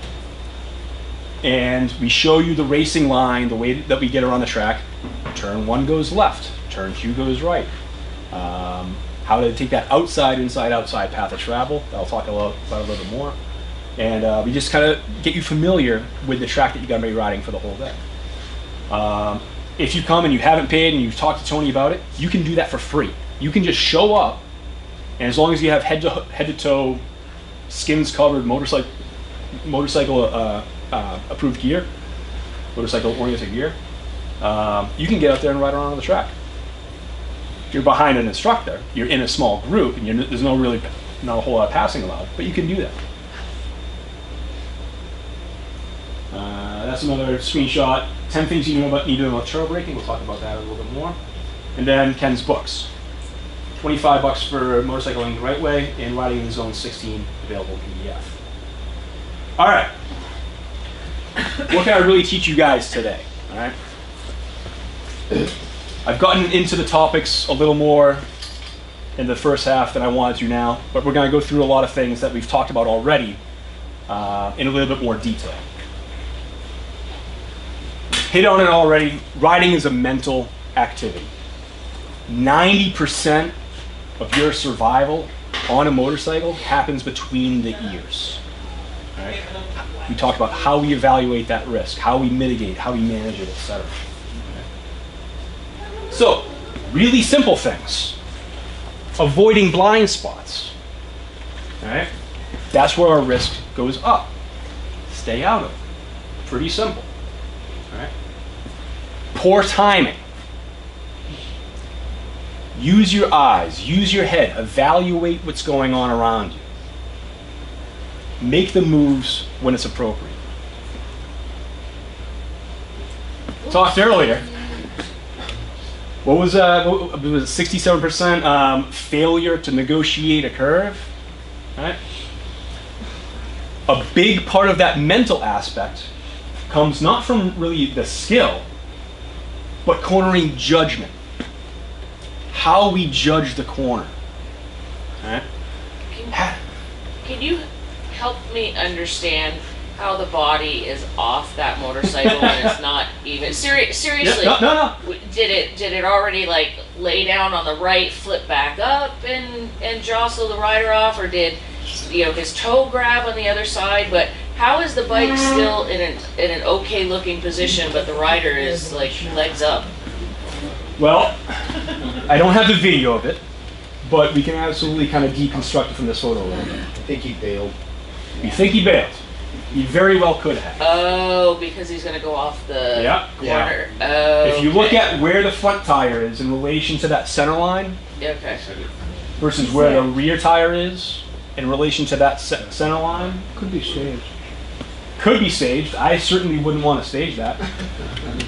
And we show you the racing line, the way that we get around the track. Turn 1 goes left, turn 2 goes right. How to take that outside path of travel. I'll talk about a little bit more. And we just kind of get you familiar with the track that you're going to be riding for the whole day. If you come and you haven't paid and you've talked to Tony about it, you can do that for free. You can just show up, and as long as you have head to toe, skins covered motorcycle approved gear, motorcycle oriented gear, you can get out there and ride around on the track. If you're behind an instructor, you're in a small group, and there's not a whole lot of passing allowed, but you can do that. That's another screenshot. 10 things you need to know about trail braking. We'll talk about that a little bit more. And then Ken's books. $25 for motorcycling the right way and riding in the zone 16, available PDF. All right. What can I really teach you guys today? All right. I've gotten into the topics a little more in the first half than I wanted to now, but we're going to go through a lot of things that we've talked about already in a little bit more detail. Hit on it already. Riding is a mental activity. 90% of your survival on a motorcycle happens between the ears. All right? We talked about how we evaluate that risk, how we mitigate, how we manage it, etc. Okay. So, really simple things. Avoiding blind spots. All right? That's where our risk goes up. Stay out of it. Pretty simple. All right? Poor timing. Use your eyes, use your head, evaluate what's going on around you. Make the moves when it's appropriate. Talked earlier. What was it? 67% failure to negotiate a curve. Right? A big part of that mental aspect comes not from really the skill, but cornering judgment. How we judge the corner. Right? Can you help me understand how the body is off that motorcycle when it's not even seriously? Yeah, no. Did it already like lay down on the right, flip back up, and jostle the rider off, or did his toe grab on the other side? But how is the bike still in an okay looking position, but the rider is like legs up? Well, I don't have the video of it, but we can absolutely kind of deconstruct it from this photo. I think he bailed. You think he bailed? He very well could have. Oh, because he's going to go off the corner. Oh, if you look at where the front tire is in relation to that center line, versus where the rear tire is in relation to that center line, Could be staged. could be staged. I certainly wouldn't want to stage that.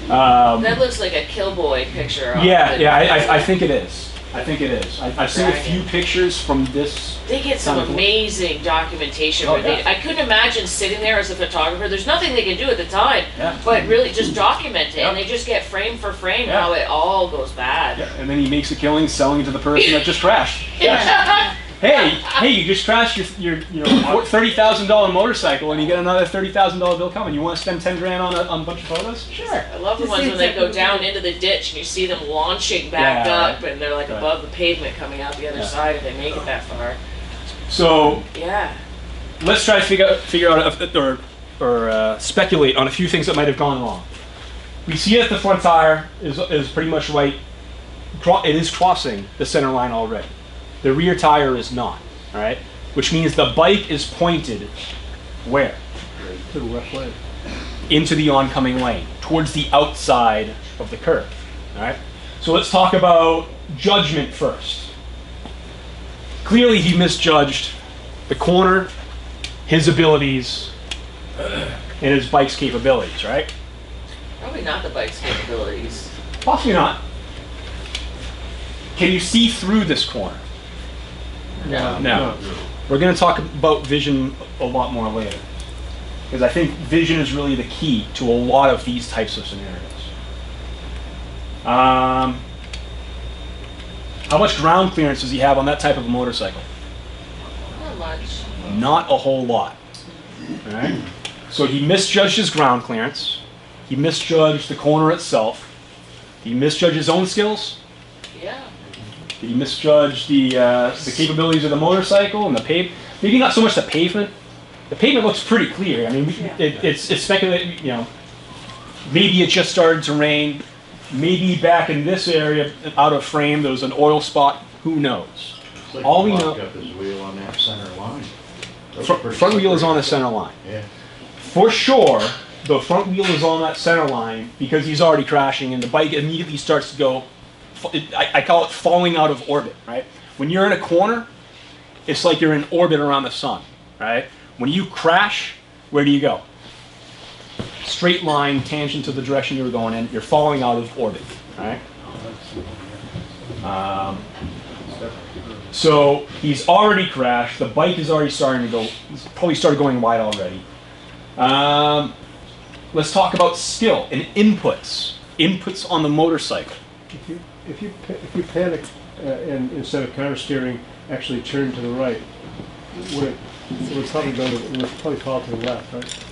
that looks like a Killboy picture. I think it is. I've seen a few pictures from this. They get some amazing documentation. I couldn't imagine sitting there as a photographer. There's nothing they can do at the time, but really just document it. And they just get frame for frame how it all goes bad. Yeah. And then he makes a killing selling it to the person that just crashed. hey, you just crashed your $30,000 motorcycle and you get another $30,000 bill coming. You want to spend 10 grand on a bunch of photos? Sure. I love the ones when they go down into the ditch and you see them launching back up and they're like above the pavement coming out the other side if they make it that far. So yeah, let's try to figure out or speculate on a few things that might have gone wrong. We see that the front tire is pretty much right. It is crossing the center line already. The rear tire is not. All right, which means the bike is pointed where? To the left lane. Into the oncoming lane, towards the outside of the curb. All right. So let's talk about judgment first. Clearly, he misjudged the corner, his abilities, and his bike's capabilities. Right? probably not the bike's capabilities. Possibly not. Can you see through this corner? No. We're going to talk about vision a lot more later, because I think vision is really the key to a lot of these types of scenarios. How much ground clearance does he have on that type of a motorcycle? Not much. Not a whole lot. All right. So he misjudged his ground clearance. He misjudged the corner itself. He misjudged his own skills. Yeah. He misjudged the capabilities of the motorcycle and the pavement. Maybe not so much the pavement. The pavement looks pretty clear. I mean, it's speculated. You know, maybe it just started to rain. Maybe back in this area, out of frame, there was an oil spot. Who knows? Like All we know. Up his wheel on that center line. Front wheel is on the center line. Yeah. For sure, the front wheel is on that center line because he's already crashing, and the bike immediately starts to go. I call it falling out of orbit, right? When you're in a corner, it's like you're in orbit around the sun, right? When you crash, where do you go? Straight line, tangent to the direction you were going in. You're falling out of orbit, right? So he's already crashed. The bike is already starting to go. He's probably started going wide already. Let's talk about skill and inputs. Inputs on the motorcycle. If you panic and instead of counter steering, actually turn to the right, it would probably fall to the left, right?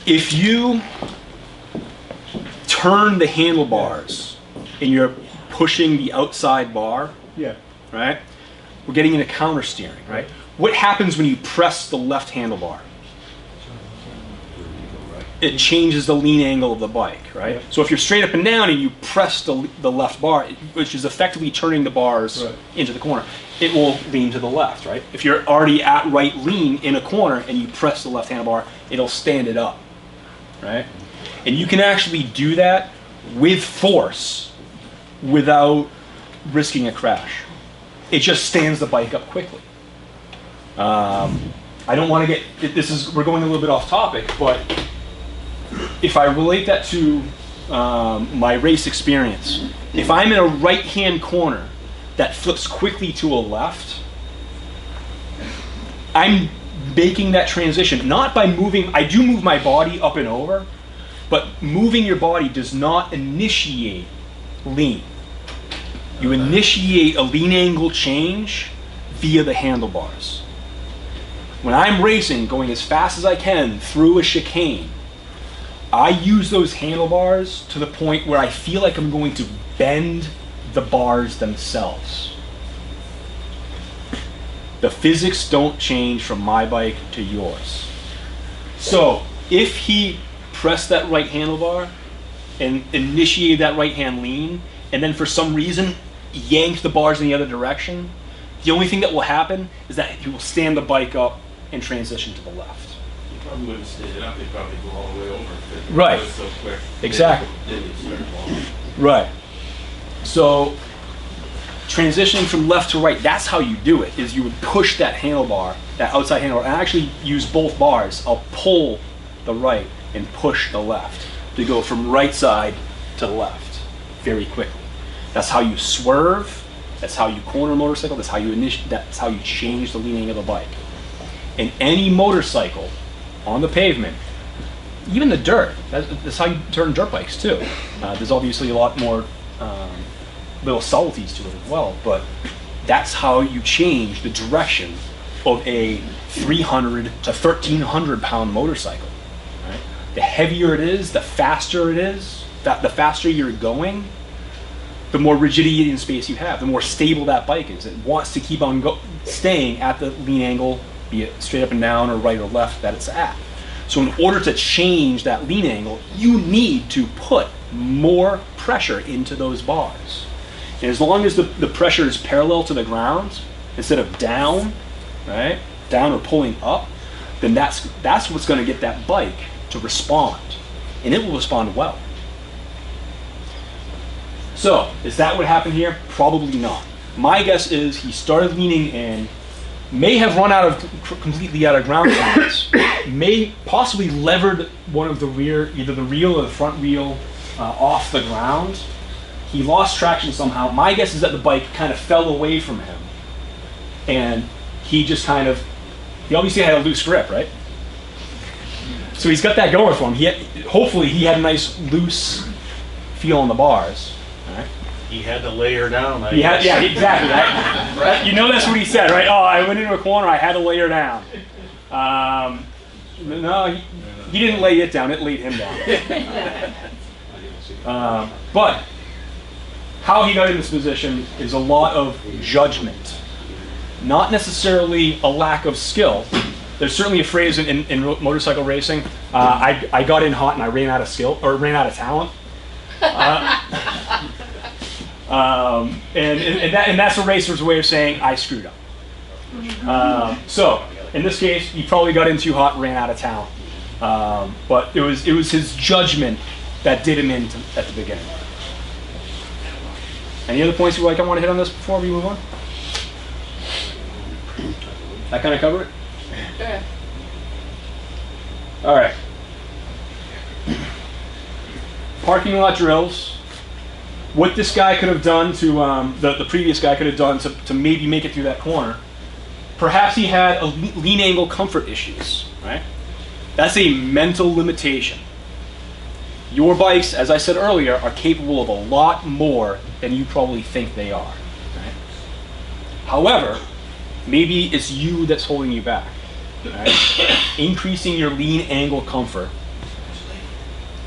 If you turn the handlebars and you're pushing the outside bar, right? We're getting into counter steering, right? What happens when you press the left handlebar? It changes the lean angle of the bike, right? Yep. So if you're straight up and down and you press the left bar, which is effectively turning the bars into the corner, it will lean to the left, right? If you're already at right lean in a corner and you press the left handlebar, it'll stand it up, right? And you can actually do that with force without risking a crash. It just stands the bike up quickly. I don't want to get, we're going a little bit off topic, but if I relate that to my race experience, if I'm in a right-hand corner that flips quickly to a left, I'm making that transition, not by moving, I do move my body up and over, but moving your body does not initiate lean. You initiate a lean angle change via the handlebars. When I'm racing, going as fast as I can through a chicane, I use those handlebars to the point where I feel like I'm going to bend the bars themselves. The physics don't change from my bike to yours. So if he pressed that right handlebar and initiated that right hand lean, and then for some reason yanked the bars in the other direction, the only thing that will happen is that he will stand the bike up and transition to the left. Probably wouldn't stand it up, they'd probably go all the way over. Right. So quick. Exactly. Then you'd start falling. Right. So transitioning from left to right, that's how you do it, is you would push that handlebar, that outside handlebar, and actually use both bars. I'll pull the right and push the left to go from right side to left very quickly. That's how you swerve, that's how you corner a motorcycle, that's how you change the lean angle of the bike. And any motorcycle on the pavement, even the dirt, that's how you turn dirt bikes too. There's obviously a lot more little subtleties to it as well, but That's how you change the direction of a 300 to 1,300 pound motorcycle. Right? The heavier it is, the faster it is, the faster you're going, the more rigidity in space you have, the more stable that bike is. It wants to keep on staying at the lean angle, be it straight up and down or right or left that it's at. So in order to change that lean angle, you need to put more pressure into those bars. And as long as the pressure is parallel to the ground instead of down, right, down or pulling up, then that's what's going to get that bike to respond, and it will respond well. So is that what happened here? Probably not. My guess is he started leaning in, may have run completely out of ground clearance, may possibly levered one of the rear, either the reel or the front wheel off the ground. He lost traction somehow. My guess is that the bike kind of fell away from him, and he just he obviously had a loose grip, right? So he's got that going for him. Hopefully he had a nice loose feel on the bars. Right? He had to lay her down. Yeah, exactly. Right? You know that's what he said, right? Oh, I went into a corner, I had to lay her down. No, he didn't lay it down, it laid him down. But how he got in this position is a lot of judgment, not necessarily a lack of skill. There's certainly a phrase in motorcycle racing, I got in hot and I ran out of skill, or ran out of talent. And that's a racer's way of saying I screwed up. So in this case, he probably got in too hot, ran out of talent. But it was his judgment that did him in at the beginning. Any other points I want to hit on this before we move on? That kind of cover it? Yeah. All right. Parking lot drills. What this guy could have done to, the previous guy could have done to maybe make it through that corner. Perhaps he had lean angle comfort issues, right? That's a mental limitation. Your bikes, as I said earlier, are capable of a lot more than you probably think they are. Right? However, maybe it's you that's holding you back. Right? Increasing your lean angle comfort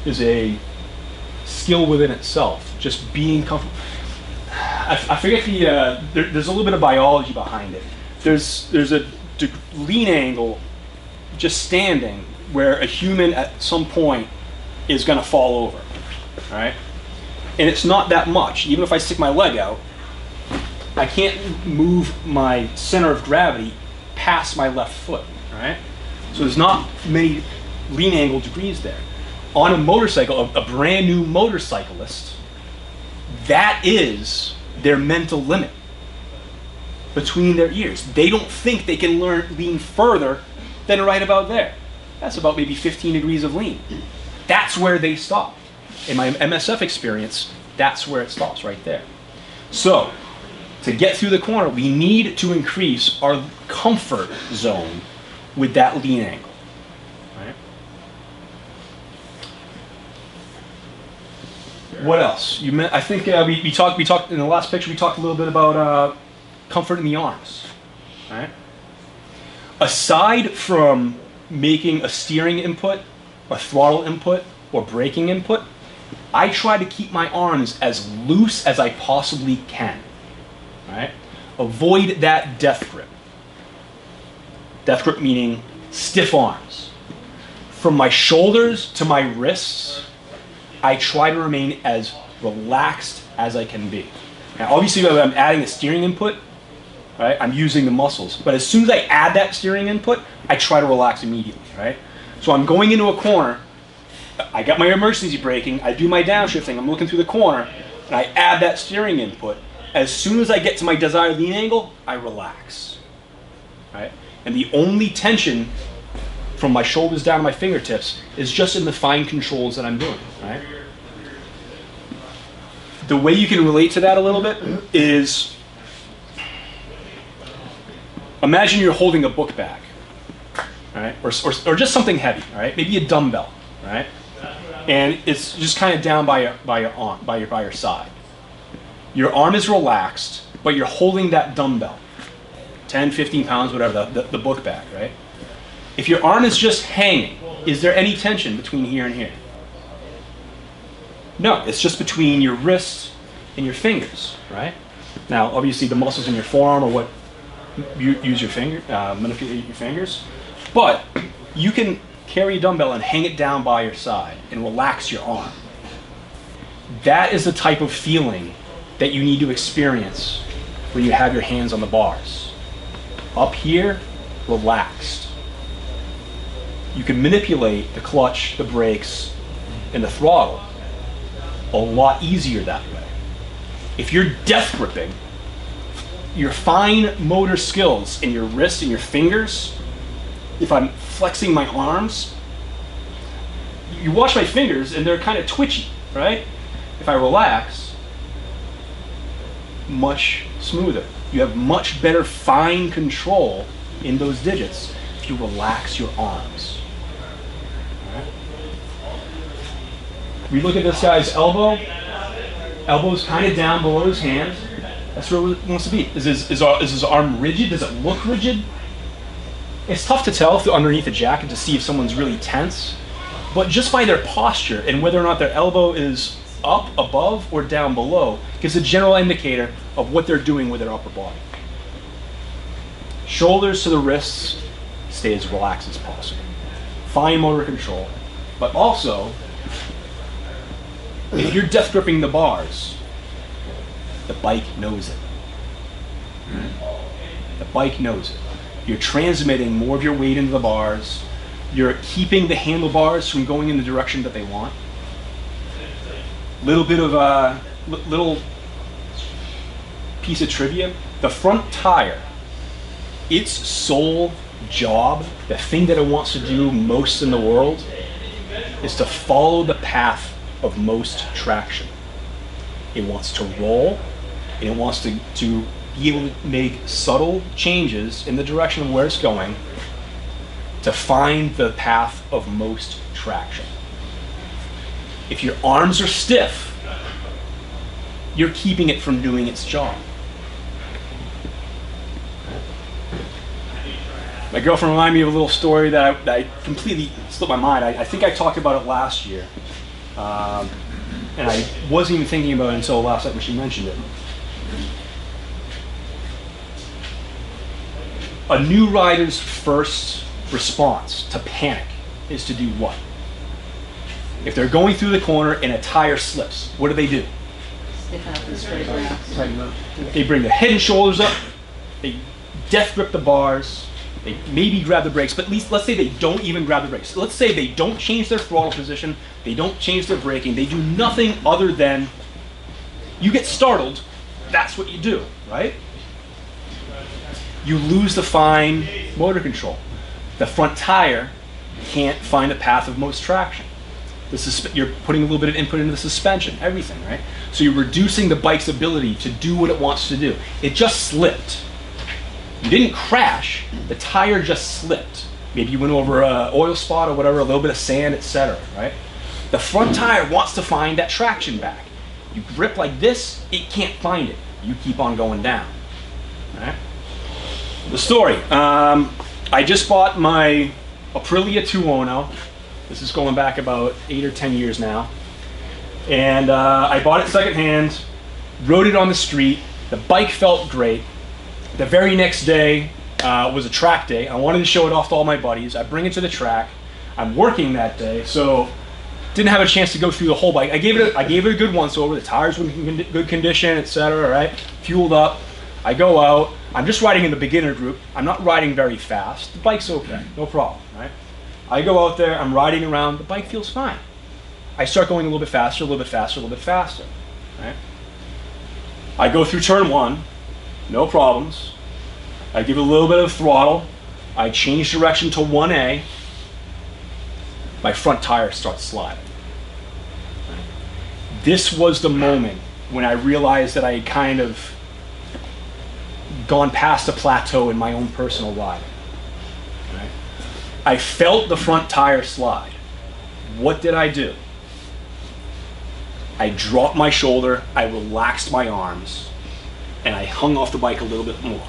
is a skill within itself. Just being comfortable. I forget there's a little bit of biology behind it. There's a lean angle just standing where a human at some point is going to fall over, all right? And it's not that much. Even if I stick my leg out, I can't move my center of gravity past my left foot, all right? So there's not many lean angle degrees there. On a motorcycle, a brand new motorcyclist, that is their mental limit between their ears. They don't think they can lean further than right about there. That's about maybe 15 degrees of lean. That's where they stop. In my MSF experience, that's where it stops, right there. So, to get through the corner, we need to increase our comfort zone with that lean angle. Right? What else? I think we talked in the last picture. We talked a little bit about comfort in the arms. Right? Aside from making a steering input, a throttle input, or braking input, I try to keep my arms as loose as I possibly can. Right? Avoid that death grip. Death grip meaning stiff arms. From my shoulders to my wrists, I try to remain as relaxed as I can be. Now, obviously, when I'm adding a steering input, right, I'm using the muscles. But as soon as I add that steering input, I try to relax immediately. Right? So I'm going into a corner. I got my emergency braking. I do my downshifting. I'm looking through the corner, and I add that steering input. As soon as I get to my desired lean angle, I relax. Right? And the only tension from my shoulders down to my fingertips is just in the fine controls that I'm doing. Right? The way you can relate to that a little bit is, imagine you're holding a book bag, right? Or just something heavy, right? Maybe a dumbbell, right? And it's just kind of down by your side. Your arm is relaxed, but you're holding that dumbbell, 10, 15 pounds, whatever, the book bag, right? If your arm is just hanging, is there any tension between here and here? No, it's just between your wrists and your fingers, right? Now, obviously, the muscles in your forearm are what you use your manipulate your fingers, but you can carry a dumbbell and hang it down by your side and relax your arm. That is the type of feeling that you need to experience when you have your hands on the bars. Up here, relaxed. You can manipulate the clutch, the brakes, and the throttle a lot easier that way. If you're death gripping, your fine motor skills in your wrists and your fingers, if I'm flexing my arms, you watch my fingers and they're kind of twitchy, right? If I relax, much smoother. You have much better fine control in those digits if you relax your arms. We look at this guy's elbow. Elbow's kind of down below his hand. That's where it wants to be. Is his arm rigid? Does it look rigid? It's tough to tell if they're underneath the jacket to see if someone's really tense. But just by their posture and whether or not their elbow is up, above, or down below gives a general indicator of what they're doing with their upper body. Shoulders to the wrists, stay as relaxed as possible. Fine motor control, but also, if you're death gripping the bars, the bike knows it. The bike knows it. You're transmitting more of your weight into the bars. You're keeping the handlebars from going in the direction that they want. Little bit of a little piece of trivia. The front tire, its sole job, the thing that it wants to do most in the world, is to follow the path of most traction. It wants to roll, and it wants to be able to make subtle changes in the direction of where it's going to find the path of most traction. If your arms are stiff, you're keeping it from doing its job. My girlfriend reminded me of a little story that I completely slipped my mind. I think I talked about it last year. And I wasn't even thinking about it until last night when she mentioned it. A new rider's first response to panic is to do what? If they're going through the corner and a tire slips, what do? Stiffen up and straight out. They bring their head and shoulders up, they death grip the bars, they maybe grab the brakes, but at least let's say they don't even grab the brakes. Let's say they don't change their throttle position, they don't change their braking, they do nothing other than, you get startled, that's what you do, right? You lose the fine motor control. The front tire can't find the path of most traction. You're putting a little bit of input into the suspension, everything, right? So you're reducing the bike's ability to do what it wants to do. It just slipped. You didn't crash, the tire just slipped. Maybe you went over an oil spot or whatever, a little bit of sand, etc., right? The front tire wants to find that traction back. You grip like this, it can't find it. You keep on going down, right? The story, I just bought my Aprilia 210. This is going back about 8 or 10 years now. And I bought it secondhand, rode it on the street. The bike felt great. The very next day was a track day. I wanted to show it off to all my buddies. I bring it to the track. I'm working that day, so didn't have a chance to go through the whole bike. I gave it a good once over. The tires were in good condition, etc. Right? Fueled up. I go out. I'm just riding in the beginner group. I'm not riding very fast. The bike's okay, no problem, right? I go out there, I'm riding around, the bike feels fine. I start going a little bit faster, a little bit faster, a little bit faster, right? I go through turn 1, no problems. I give it a little bit of throttle. I change direction to 1A. My front tire starts sliding. This was the moment when I realized that I had kind of gone past a plateau in my own personal riding. Right? I felt the front tire slide. What did I do? I dropped my shoulder, I relaxed my arms, and I hung off the bike a little bit more.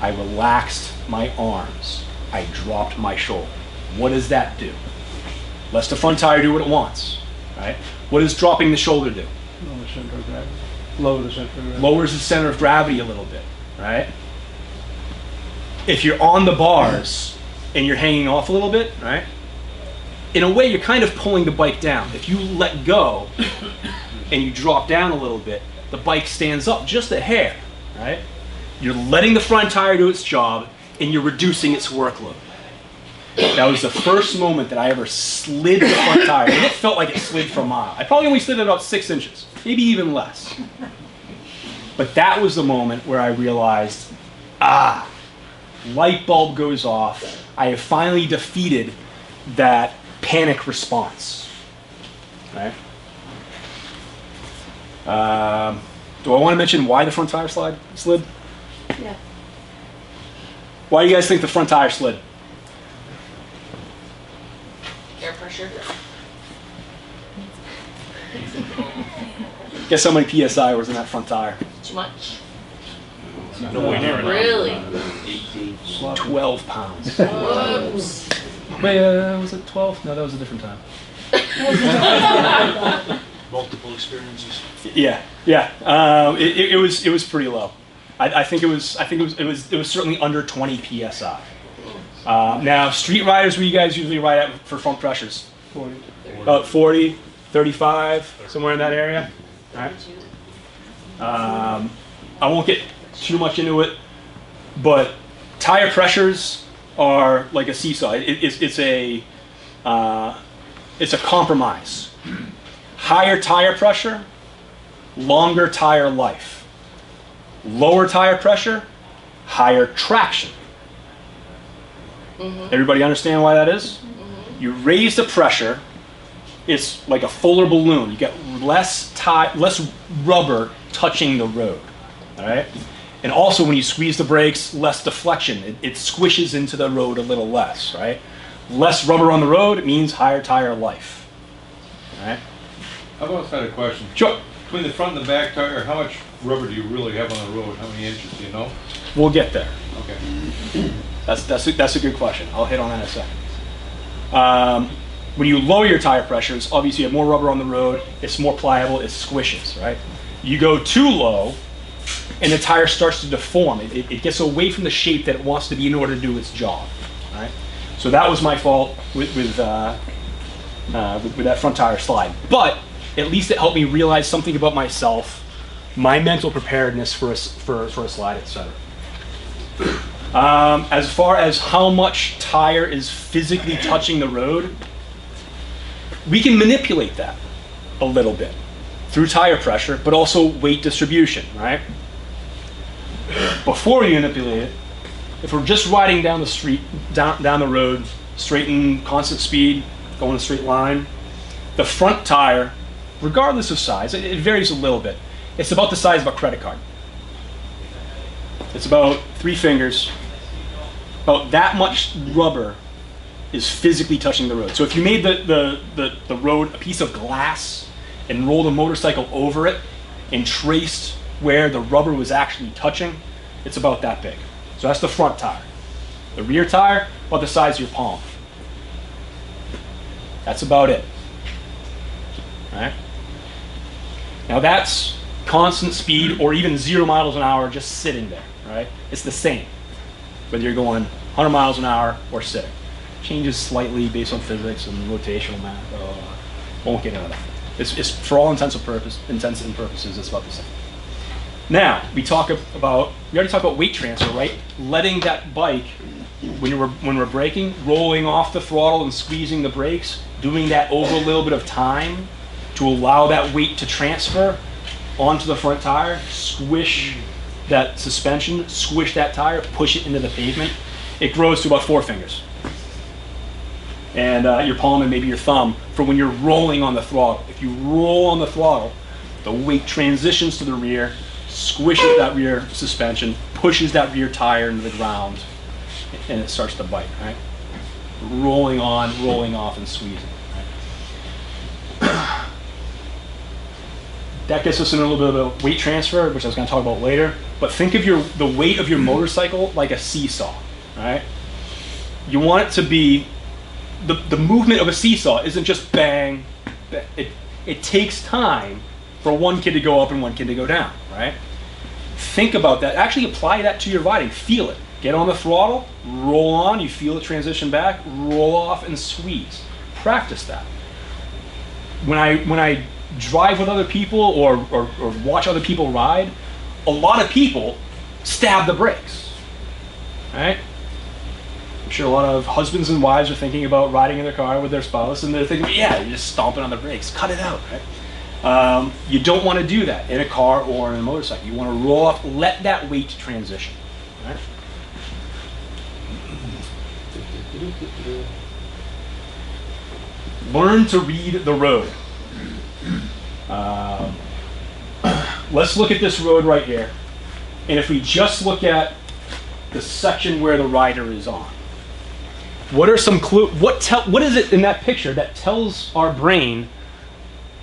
I relaxed my arms. I dropped my shoulder. What does that do? Lets the front tire do what it wants, right? What does dropping the shoulder do? Lower the center of gravity. Lower the center of gravity. Lowers the center of gravity a little bit, right? If you're on the bars and you're hanging off a little bit, right? In a way, you're kind of pulling the bike down. If you let go and you drop down a little bit, the bike stands up just a hair, right? You're letting the front tire do its job and you're reducing its workload. That was the first moment that I ever slid the front tire. And it felt like it slid for a mile. I probably only slid it about 6 inches, maybe even less. But that was the moment where I realized, light bulb goes off. I have finally defeated that panic response. Right? Do I want to mention why the front tire slid? Yeah. Why do you guys think the front tire slid? Air pressure. Guess how many PSI was in that front tire? Too much. No way near it. Really? 12 pounds. Whoops. Wait, was it 12? No, that was a different time. Multiple experiences. Yeah. It was pretty low. I think it was certainly under 20 PSI. Now, street riders, what do you guys usually ride at for front pressures? 40. About 40, 35, somewhere in that area. All right. I won't get too much into it, but tire pressures are like a seesaw. It's a compromise. Higher tire pressure, longer tire life. Lower tire pressure, higher traction. Everybody understand why that is? You raise the pressure, it's like a fuller balloon. You get less rubber touching the road. All right? And also when you squeeze the brakes, less deflection. It squishes into the road a little less, right? Less rubber on the road means higher tire life. All right? I've always had a question. Sure. Between the front and the back tire, how much rubber do you really have on the road? How many inches, do you know? We'll get there. Okay. That's a good question. I'll hit on that in a second. When you lower your tire pressures, obviously you have more rubber on the road, it's more pliable, it squishes, right? You go too low, and the tire starts to deform. It gets away from the shape that it wants to be in order to do its job, right? So that was my fault with that front tire slide. But at least it helped me realize something about myself, my mental preparedness for a slide, etc. As far as how much tire is physically touching the road, we can manipulate that a little bit through tire pressure, but also weight distribution, right? Before we manipulate it, if we're just riding down the street, down the road, straight in constant speed, going a straight line, the front tire, regardless of size, it varies a little bit. It's about the size of a credit card. It's about 3 fingers. About that much rubber is physically touching the road. So if you made the road a piece of glass and rolled a motorcycle over it and traced where the rubber was actually touching, it's about that big. So that's the front tire. The rear tire, about the size of your palm. That's about it. All right? Now that's constant speed or even 0 miles an hour just sitting there, right? It's the same, whether you're going 100 miles an hour or sitting. Changes slightly based on physics and rotational math. Won't get into that. It's for all intents and purposes, it's about the same. Now, we already talked about weight transfer, right? Letting that bike, when we're braking, rolling off the throttle and squeezing the brakes, doing that over a little bit of time to allow that weight to transfer onto the front tire, squish that suspension, squish that tire, push it into the pavement. It grows to about 4 fingers. And your palm and maybe your thumb for when you're rolling on the throttle. If you roll on the throttle, the weight transitions to the rear, squishes that rear suspension, pushes that rear tire into the ground, and it starts to bite, right? Rolling on, rolling off, and squeezing. Right? that gets us in a little bit of a weight transfer, which I was going to talk about later. But think of the weight of your motorcycle like a seesaw, right? You want it to be, the movement of a seesaw isn't just bang. It takes time for one kid to go up and one kid to go down, right? Think about that. Actually apply that to your riding. Feel it. Get on the throttle, roll on, you feel the transition back, roll off and squeeze. Practice that. When I drive with other people or watch other people ride, a lot of people stab the brakes, right? I'm sure a lot of husbands and wives are thinking about riding in their car with their spouse, and they're thinking, yeah, you're just stomping on the brakes. Cut it out, right? You don't want to do that in a car or in a motorcycle. You want to roll off, let that weight transition, right? Learn to read the road. Let's look at this road right here. And if we just look at the section where the rider is on, what are some clues? What is it in that picture that tells our brain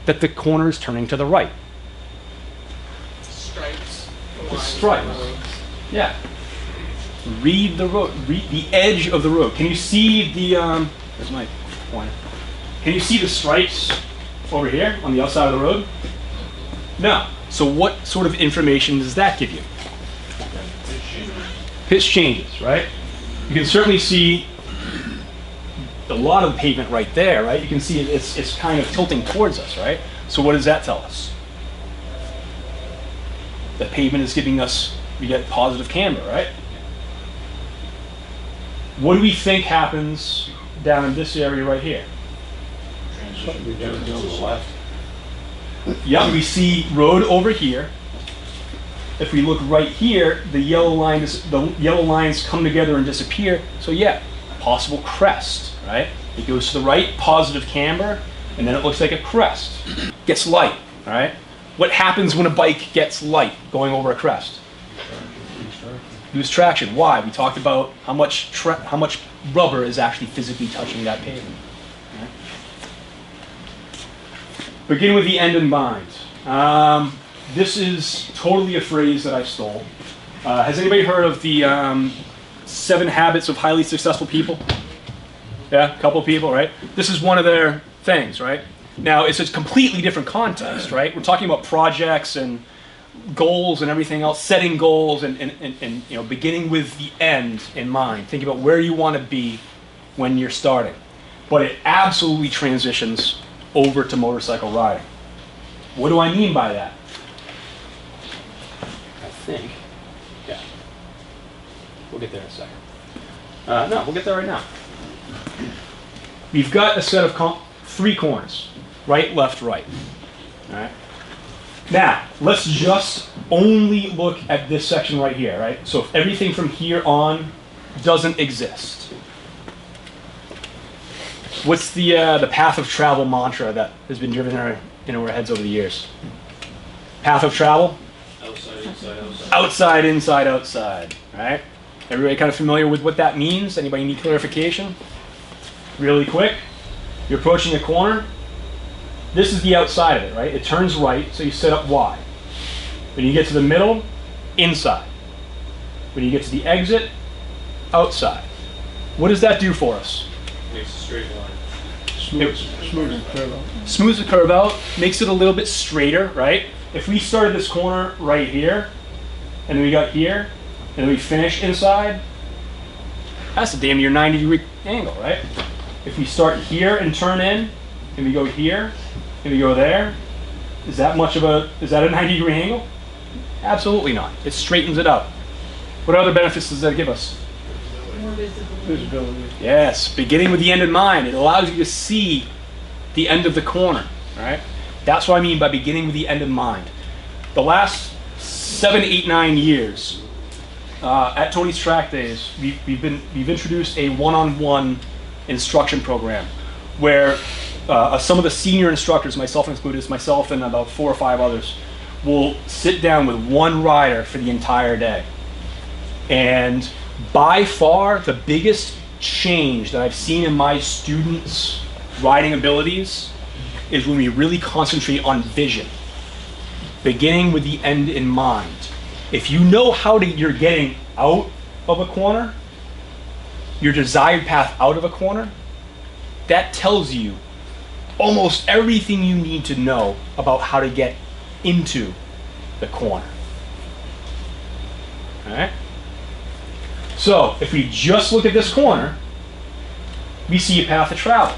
that the corner is turning to the right? Stripes. The stripes. Yeah. Read the road. Read the edge of the road. Can you see the? There's my pointer. Can you see the stripes over here on the outside of the road? No. So what sort of information does that give you? Pitch changes, right? You can certainly see a lot of the pavement right there, right? You can see it's kind of tilting towards us, right? So what does that tell us? The pavement is giving us, we get positive camber, right? What do we think happens down in this area right here? Yeah, we see road over here. If we look right here, the yellow lines come together and disappear. So yeah, possible crest, right? It goes to the right, positive camber, and then it looks like a crest. Gets light, all right? What happens when a bike gets light going over a crest? Lose traction. Why? We talked about how much rubber is actually physically touching that pavement. Right? Begin with the end in mind. This is totally a phrase that I stole. Has anybody heard of the 7 Habits of Highly Successful People? Yeah, a couple of people, right? This is one of their things, right? Now, it's a completely different context, right? We're talking about projects and goals and everything else, setting goals and you know, beginning with the end in mind. Think about where you want to be when you're starting. But it absolutely transitions over to motorcycle riding. What do I mean by that? I think, yeah. We'll get there in a second. No, we'll get there right now. We've got a set of 3 corners. Right, left, right. All right. Now, let's just only look at this section right here, right? So if everything from here on doesn't exist, what's the path of travel mantra that has been driven in our heads over the years? Path of travel? Outside, inside, outside. Outside, inside, outside, right? Everybody kind of familiar with what that means? Anybody need clarification? Really quick. You're approaching a corner. This is the outside of it, right? It turns right, so you set up Y. When you get to the middle, inside. When you get to the exit, outside. What does that do for us? Makes a straight line. Smooths the curve out, makes it a little bit straighter, right? If we started this corner right here, and then we got here, and then we finish inside, that's a damn near 90-degree angle, right? If we start here and turn in, and we go here, and we go there, is that a 90-degree angle? Absolutely not. It straightens it out. What other benefits does that give us? More visibility. Yes, beginning with the end in mind. It allows you to see the end of the corner, right? That's what I mean by beginning with the end in mind. The last 7, 8, 9 years, at Tony's Track Days, we've introduced a one-on-one instruction program where some of the senior instructors, myself included, myself and about 4 or 5 others, will sit down with one rider for the entire day. And by far, the biggest change that I've seen in my students' riding abilities is when we really concentrate on vision. beginning with the end in mind. If you know you're getting out of a corner, your desired path out of a corner, that tells you almost everything you need to know about how to get into the corner. All right? So if we just look at this corner, we see a path of travel,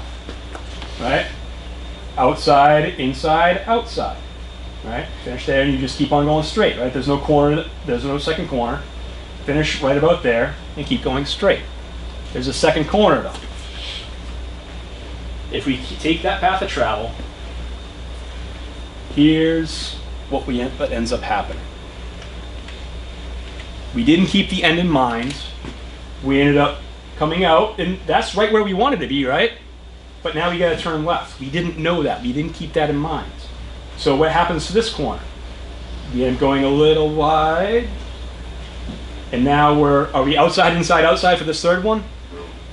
right? Outside, inside, outside, right? Finish there and you just keep on going straight, right? There's no corner, there's no second corner. Finish right about there and keep going straight. There's a second corner though. If we take that path of travel, here's what ends up happening. We didn't keep the end in mind. We ended up coming out, and that's right where we wanted to be, right? But now we got to turn left. We didn't know that. We didn't keep that in mind. So what happens to this corner? We end up going a little wide, and now are we outside, inside, outside for this third one?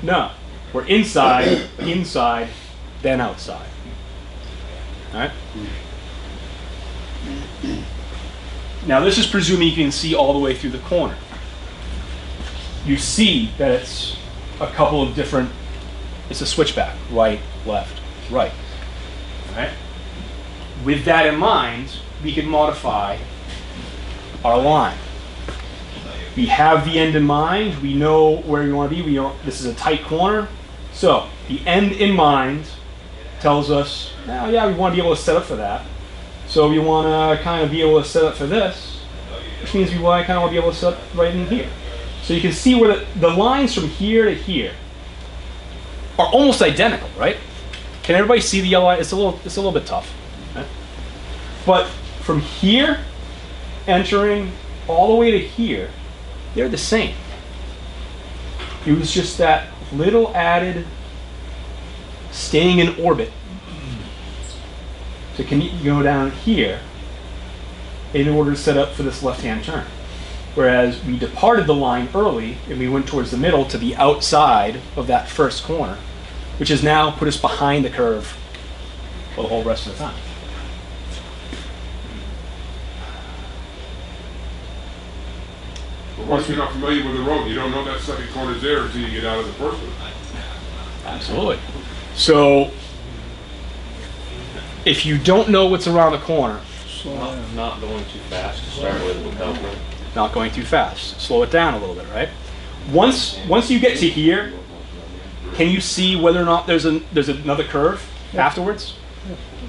No. We're inside, inside, then outside. All right? Now this is presuming you can see all the way through the corner. You see that it's a couple of different, it's a switchback, right, left, right. All right? With that in mind, we can modify our line. We have the end in mind, we know where we want to be, this is a tight corner. So the end in mind tells us, oh, yeah, we want to be able to set up for that. So we want to kind of be able to set up for this, which means we kind of want to be able to set up right in here. So you can see where the lines from here to here are almost identical, right? Can everybody see the yellow line? It's a little bit tough. Right? But from here, entering all the way to here, they're the same. It was just that little added staying in orbit. So can you go down here in order to set up for this left-hand turn? Whereas we departed the line early and we went towards the middle to the outside of that first corner, which has now put us behind the curve for the whole rest of the time. But once you're not familiar with the road, you don't know that second corner's there until you get out of the first one. Absolutely. So if you don't know what's around the corner, Not going too fast to start with without running. not going too fast, slow it down a little bit, right? Once you get to here, can you see whether or not there's another curve afterwards?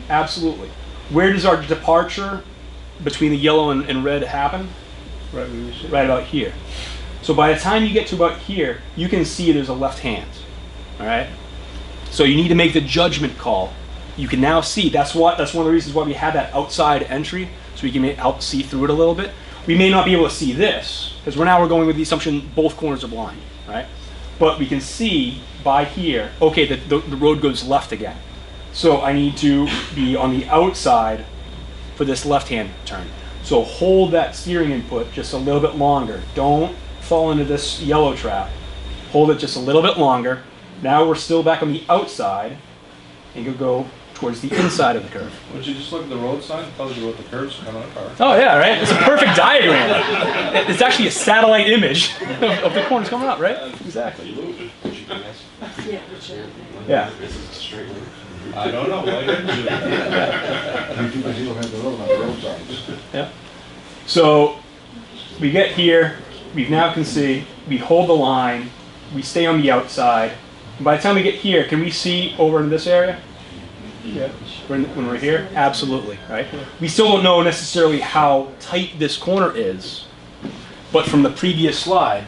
Absolutely. Where does our departure between the yellow and red happen? Right about here. So by the time you get to about here, you can see there's a left hand. All right. So you need to make the judgment call. You can now see. That's one of the reasons why we had that outside entry, so we can help see through it a little bit. We may not be able to see this because we're going with the assumption both corners are blind, right? But we can see by here. Okay, the road goes left again. So I need to be on the outside for this left-hand turn. So hold that steering input just a little bit longer. Don't fall into this yellow trap. Hold it just a little bit longer. Now we're still back on the outside, and you'll go towards the inside of the curve. Would you just look at the road sign? It tells you what the curves are coming up are. Oh yeah, right? It's a perfect diagram. It's actually a satellite image of the corners coming up, right? Exactly. Yeah. I don't know. Why didn't you? Yeah. So we get here, we now can see, we hold the line, we stay on the outside. And by the time we get here, can we see over in this area? Yeah. When we're here? Absolutely, right? We still don't know necessarily how tight this corner is, but from the previous slide,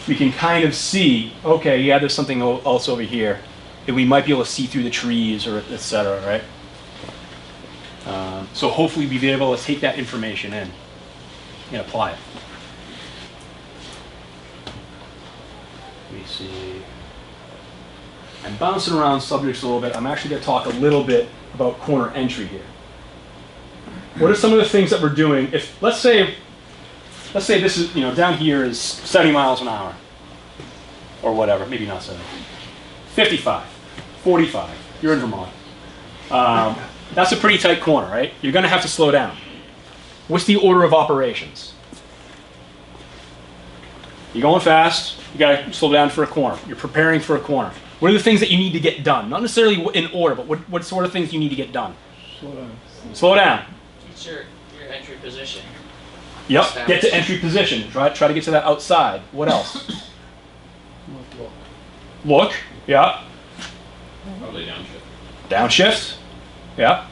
we can kind of see, okay, yeah, there's something else over here, and we might be able to see through the trees or etc., right? So hopefully we'll be able to take that information in and apply it. Let me see. I'm bouncing around subjects a little bit. I'm actually going to talk a little bit about corner entry here. What are some of the things that we're doing? If let's say this is, down here is 70 miles an hour or whatever, maybe not 70. 55, 45. You're in Vermont. That's a pretty tight corner, right? You're going to have to slow down. What's the order of operations? You're going fast, you got to slow down for a corner. You're preparing for a corner. What are the things that you need to get done? Not necessarily in order, but what sort of things you need to get done? Slow down. Slow down. It's your entry position. Yep, get to entry position. Try to get to that outside. What else? Look, yeah. Probably downshift. Downshift, yeah.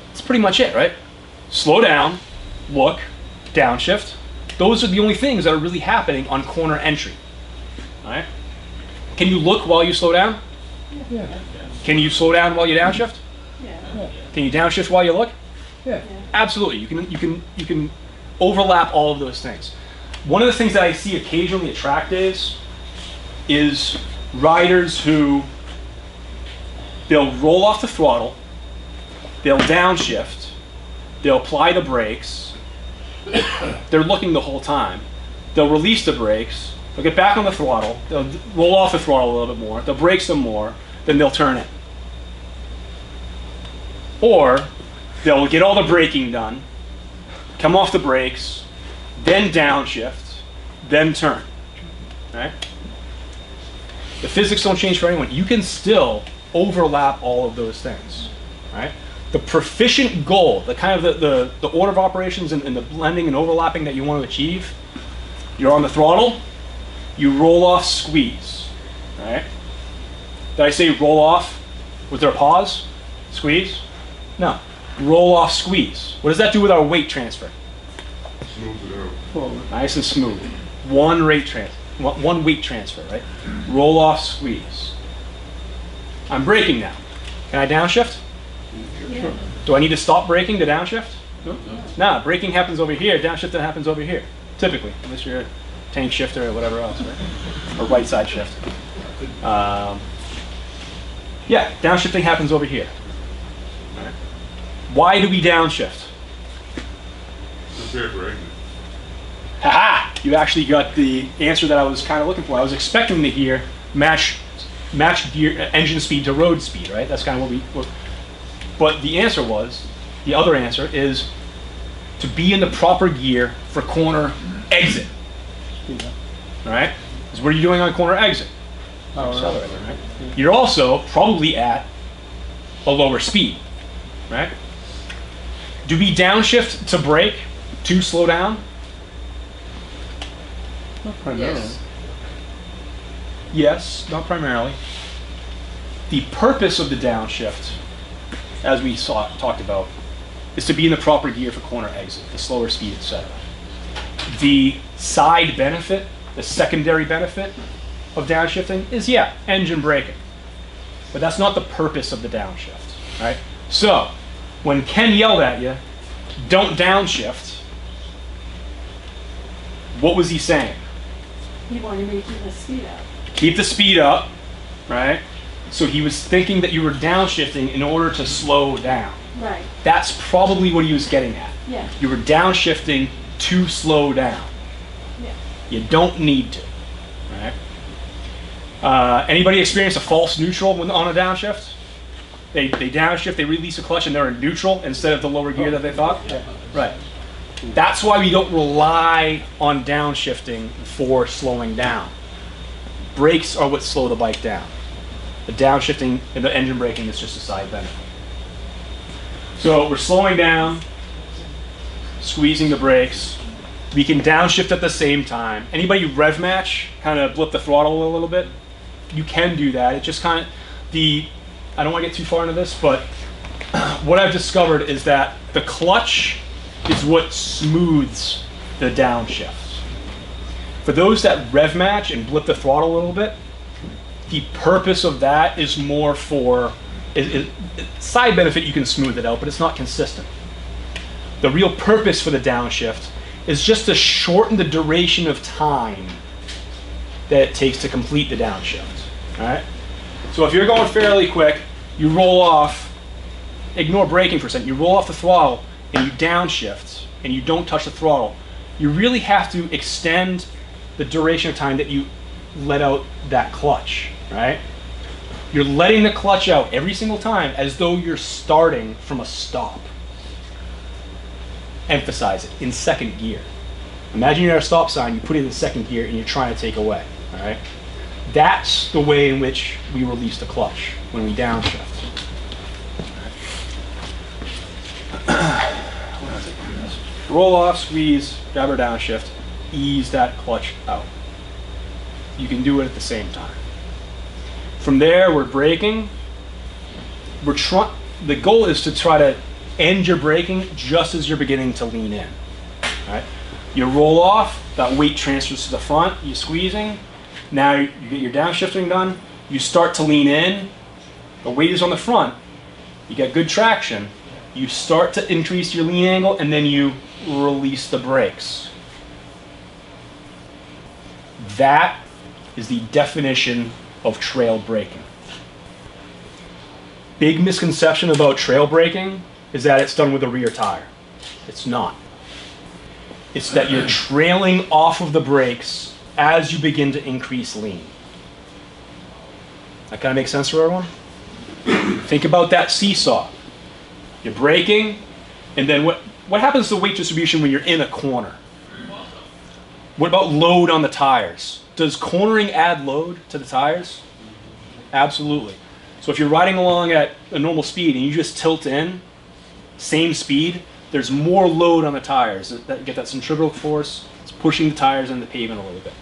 That's pretty much it, right? Slow down, look, downshift. Those are the only things that are really happening on corner entry. All right? Can you look while you slow down? Yeah. Can you slow down while you downshift? Yeah. Can you downshift while you look? Yeah. Absolutely. You can overlap all of those things. One of the things that I see occasionally at track days is riders who they'll roll off the throttle, they'll downshift, they'll apply the brakes, they're looking the whole time, they'll release the brakes, they'll get back on the throttle, they'll roll off the throttle a little bit more, they'll brake some more, then they'll turn it. Or they'll get all the braking done, come off the brakes, then downshift, then turn. Right? The physics don't change for anyone. You can still overlap all of those things. Right? The proficient goal, the kind of the order of operations and the blending and overlapping that you want to achieve, you're on the throttle, you roll off, squeeze. Right? Did I say roll off? Was there a pause? Squeeze? No. Roll off, squeeze. What does that do with our weight transfer? Smooth it out. Nice and smooth. One weight transfer, right? Roll off, squeeze. I'm braking now. Can I downshift? Yeah. Do I need to stop braking to downshift? No. Nah, braking happens over here, downshifting happens over here. Typically, unless you're a tank shifter or whatever else, right? Or right side shift. Yeah, downshifting happens over here. All right. Why do we downshift? Prepare for exit. Ha-ha! You actually got the answer that I was kind of looking for. I was expecting to hear match gear engine speed to road speed, right? That's kind of what but the other answer is to be in the proper gear for corner exit. All right? Because what are you doing on corner exit? Accelerator, right? You're also probably at a lower speed, right? Do we downshift to brake to slow down? Not primarily. Yes, not primarily. The purpose of the downshift, as we talked about, is to be in the proper gear for corner exit, the slower speed, etc. The side benefit, the secondary benefit of downshifting is, yeah, engine braking. But that's not the purpose of the downshift, right? So, when Ken yelled at you, don't downshift, what was he saying? He wanted me to keep the speed up. Keep the speed up, right? So he was thinking that you were downshifting in order to slow down. Right. That's probably what he was getting at. Yeah. You were downshifting to slow down. Yeah. You don't need to, right? Anybody experience a false neutral on a downshift? They downshift, they release a clutch, and they're in neutral instead of the lower gear that they thought? Yeah. Right. That's why we don't rely on downshifting for slowing down. Brakes are what slow the bike down. The downshifting and the engine braking is just a side benefit. So we're slowing down, squeezing the brakes. We can downshift at the same time. Anybody rev match, kind of blip the throttle a little bit? You can do that. It just kind of, I don't want to get too far into this, but what I've discovered is that the clutch is what smooths the downshift. For those that rev match and blip the throttle a little bit, the purpose of that is more for side benefit. You can smooth it out, but it's not consistent. The real purpose for the downshift is just to shorten the duration of time that it takes to complete the downshift. All right. So if you're going fairly quick, you roll off. Ignore braking for a second. You roll off the throttle and you downshift, and you don't touch the throttle. You really have to extend the duration of time that you let out that clutch, right? You're letting the clutch out every single time as though you're starting from a stop. Emphasize it, in second gear. Imagine you're at a stop sign, you put it in second gear and you're trying to take away, all right? That's the way in which we release the clutch when we downshift. Roll off, squeeze, grab our downshift, ease that clutch out. You can do it at the same time. From there, we're braking. The goal is to try to end your braking just as you're beginning to lean in. All right? You roll off, that weight transfers to the front, you're squeezing. Now you get your downshifting done, you start to lean in, the weight is on the front, you get good traction, you start to increase your lean angle, and then you release the brakes. That is the definition of trail braking. Big misconception about trail braking is that it's done with a rear tire. It's not. It's that you're trailing off of the brakes as you begin to increase lean. That kind of makes sense for everyone? Think about that seesaw. You're braking, and then what happens to weight distribution when you're in a corner? What about load on the tires? Does cornering add load to the tires? Absolutely. So if you're riding along at a normal speed and you just tilt in, same speed, there's more load on the tires. You get that centrifugal force, it's pushing the tires into the pavement a little bit.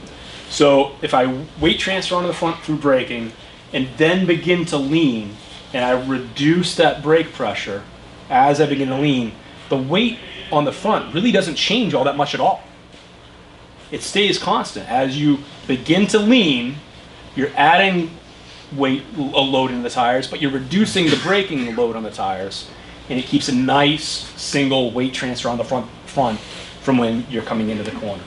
So if I weight transfer onto the front through braking and then begin to lean, and I reduce that brake pressure as I begin to lean, the weight on the front really doesn't change all that much at all. It stays constant. As you begin to lean, you're adding weight, a load in the tires, but you're reducing the braking load on the tires, and it keeps a nice single weight transfer on the front from when you're coming into the corner.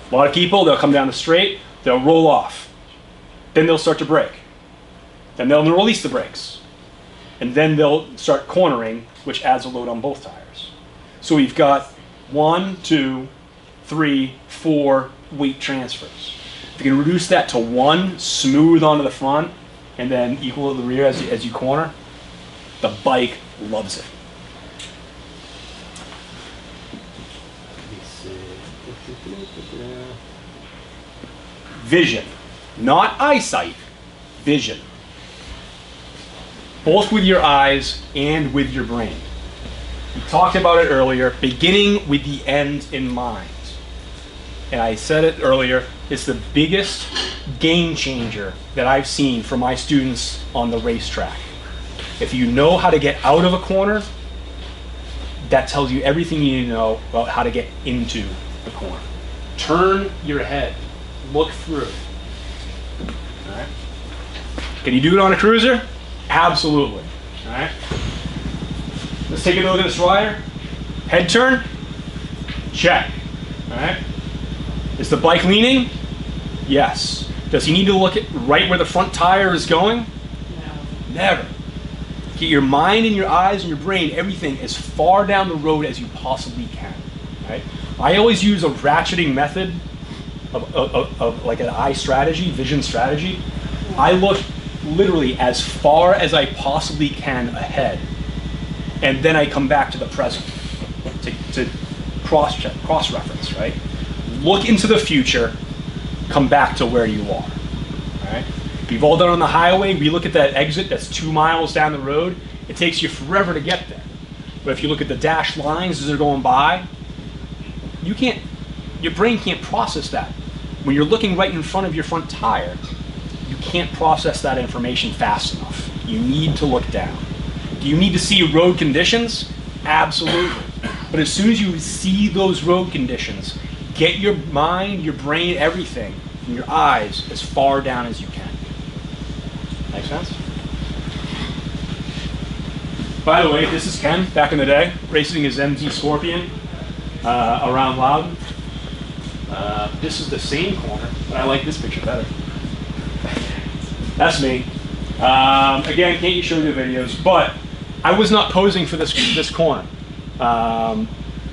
A lot of people, they'll come down the straight, they'll roll off, then they'll start to brake, then they'll release the brakes, and then they'll start cornering, which adds a load on both tires. So we've got 1, 2, 3, 4 weight transfers. If you can reduce that to 1, smooth onto the front, and then equal to the rear as you corner, the bike loves it. Vision, not eyesight, vision. Both with your eyes and with your brain. We talked about it earlier, beginning with the end in mind. And I said it earlier, it's the biggest game changer that I've seen for my students on the racetrack. If you know how to get out of a corner, that tells you everything you need to know about how to get into the corner. Turn your head, look through. All right. Can you do it on a cruiser? Absolutely. All right. Let's take a look at this rider. Head turn, check. All right. Is the bike leaning? Yes. Does he need to look at right where the front tire is going? No. Never. Get your mind and your eyes and your brain, everything as far down the road as you possibly can. Right? I always use a ratcheting method of like an eye strategy, vision strategy. I look literally as far as I possibly can ahead, and then I come back to the present to cross-check, cross-reference, right? Look into the future, come back to where you are, all right? We've all done on the highway, we look at that exit that's 2 miles down the road, it takes you forever to get there. But if you look at the dashed lines as they're going by, your brain can't process that. When you're looking right in front of your front tire, you can't process that information fast enough. You need to look down. Do you need to see road conditions? Absolutely. But as soon as you see those road conditions, get your mind, your brain, everything, and your eyes as far down as you can. Make sense? By the way, this is Ken, back in the day, racing his MZ Scorpion around Loudon. This is the same corner, but I like this picture better. That's me. Again, can't show you the videos, but I was not posing for this corner.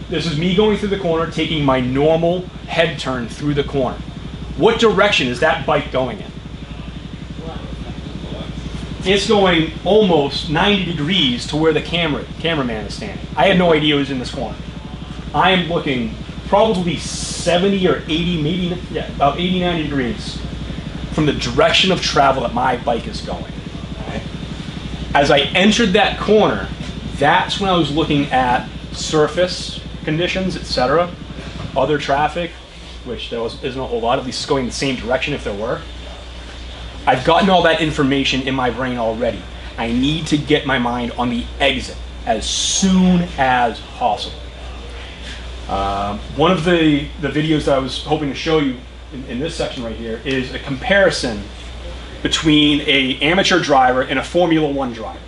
This is me going through the corner, taking my normal head turn through the corner. What direction is that bike going in? It's going almost 90 degrees to where the cameraman is standing. I had no idea it was in this corner. I am looking probably 70 or 80, maybe, yeah, about 80, 90 degrees from the direction of travel that my bike is going. Okay? As I entered that corner, that's when I was looking at surface conditions, etc., other traffic, which there isn't a whole lot, at least it's going in the same direction if there were. I've gotten all that information in my brain already. I need to get my mind on the exit as soon as possible. One of the videos that I was hoping to show you in this section right here is a comparison between an amateur driver and a Formula One driver.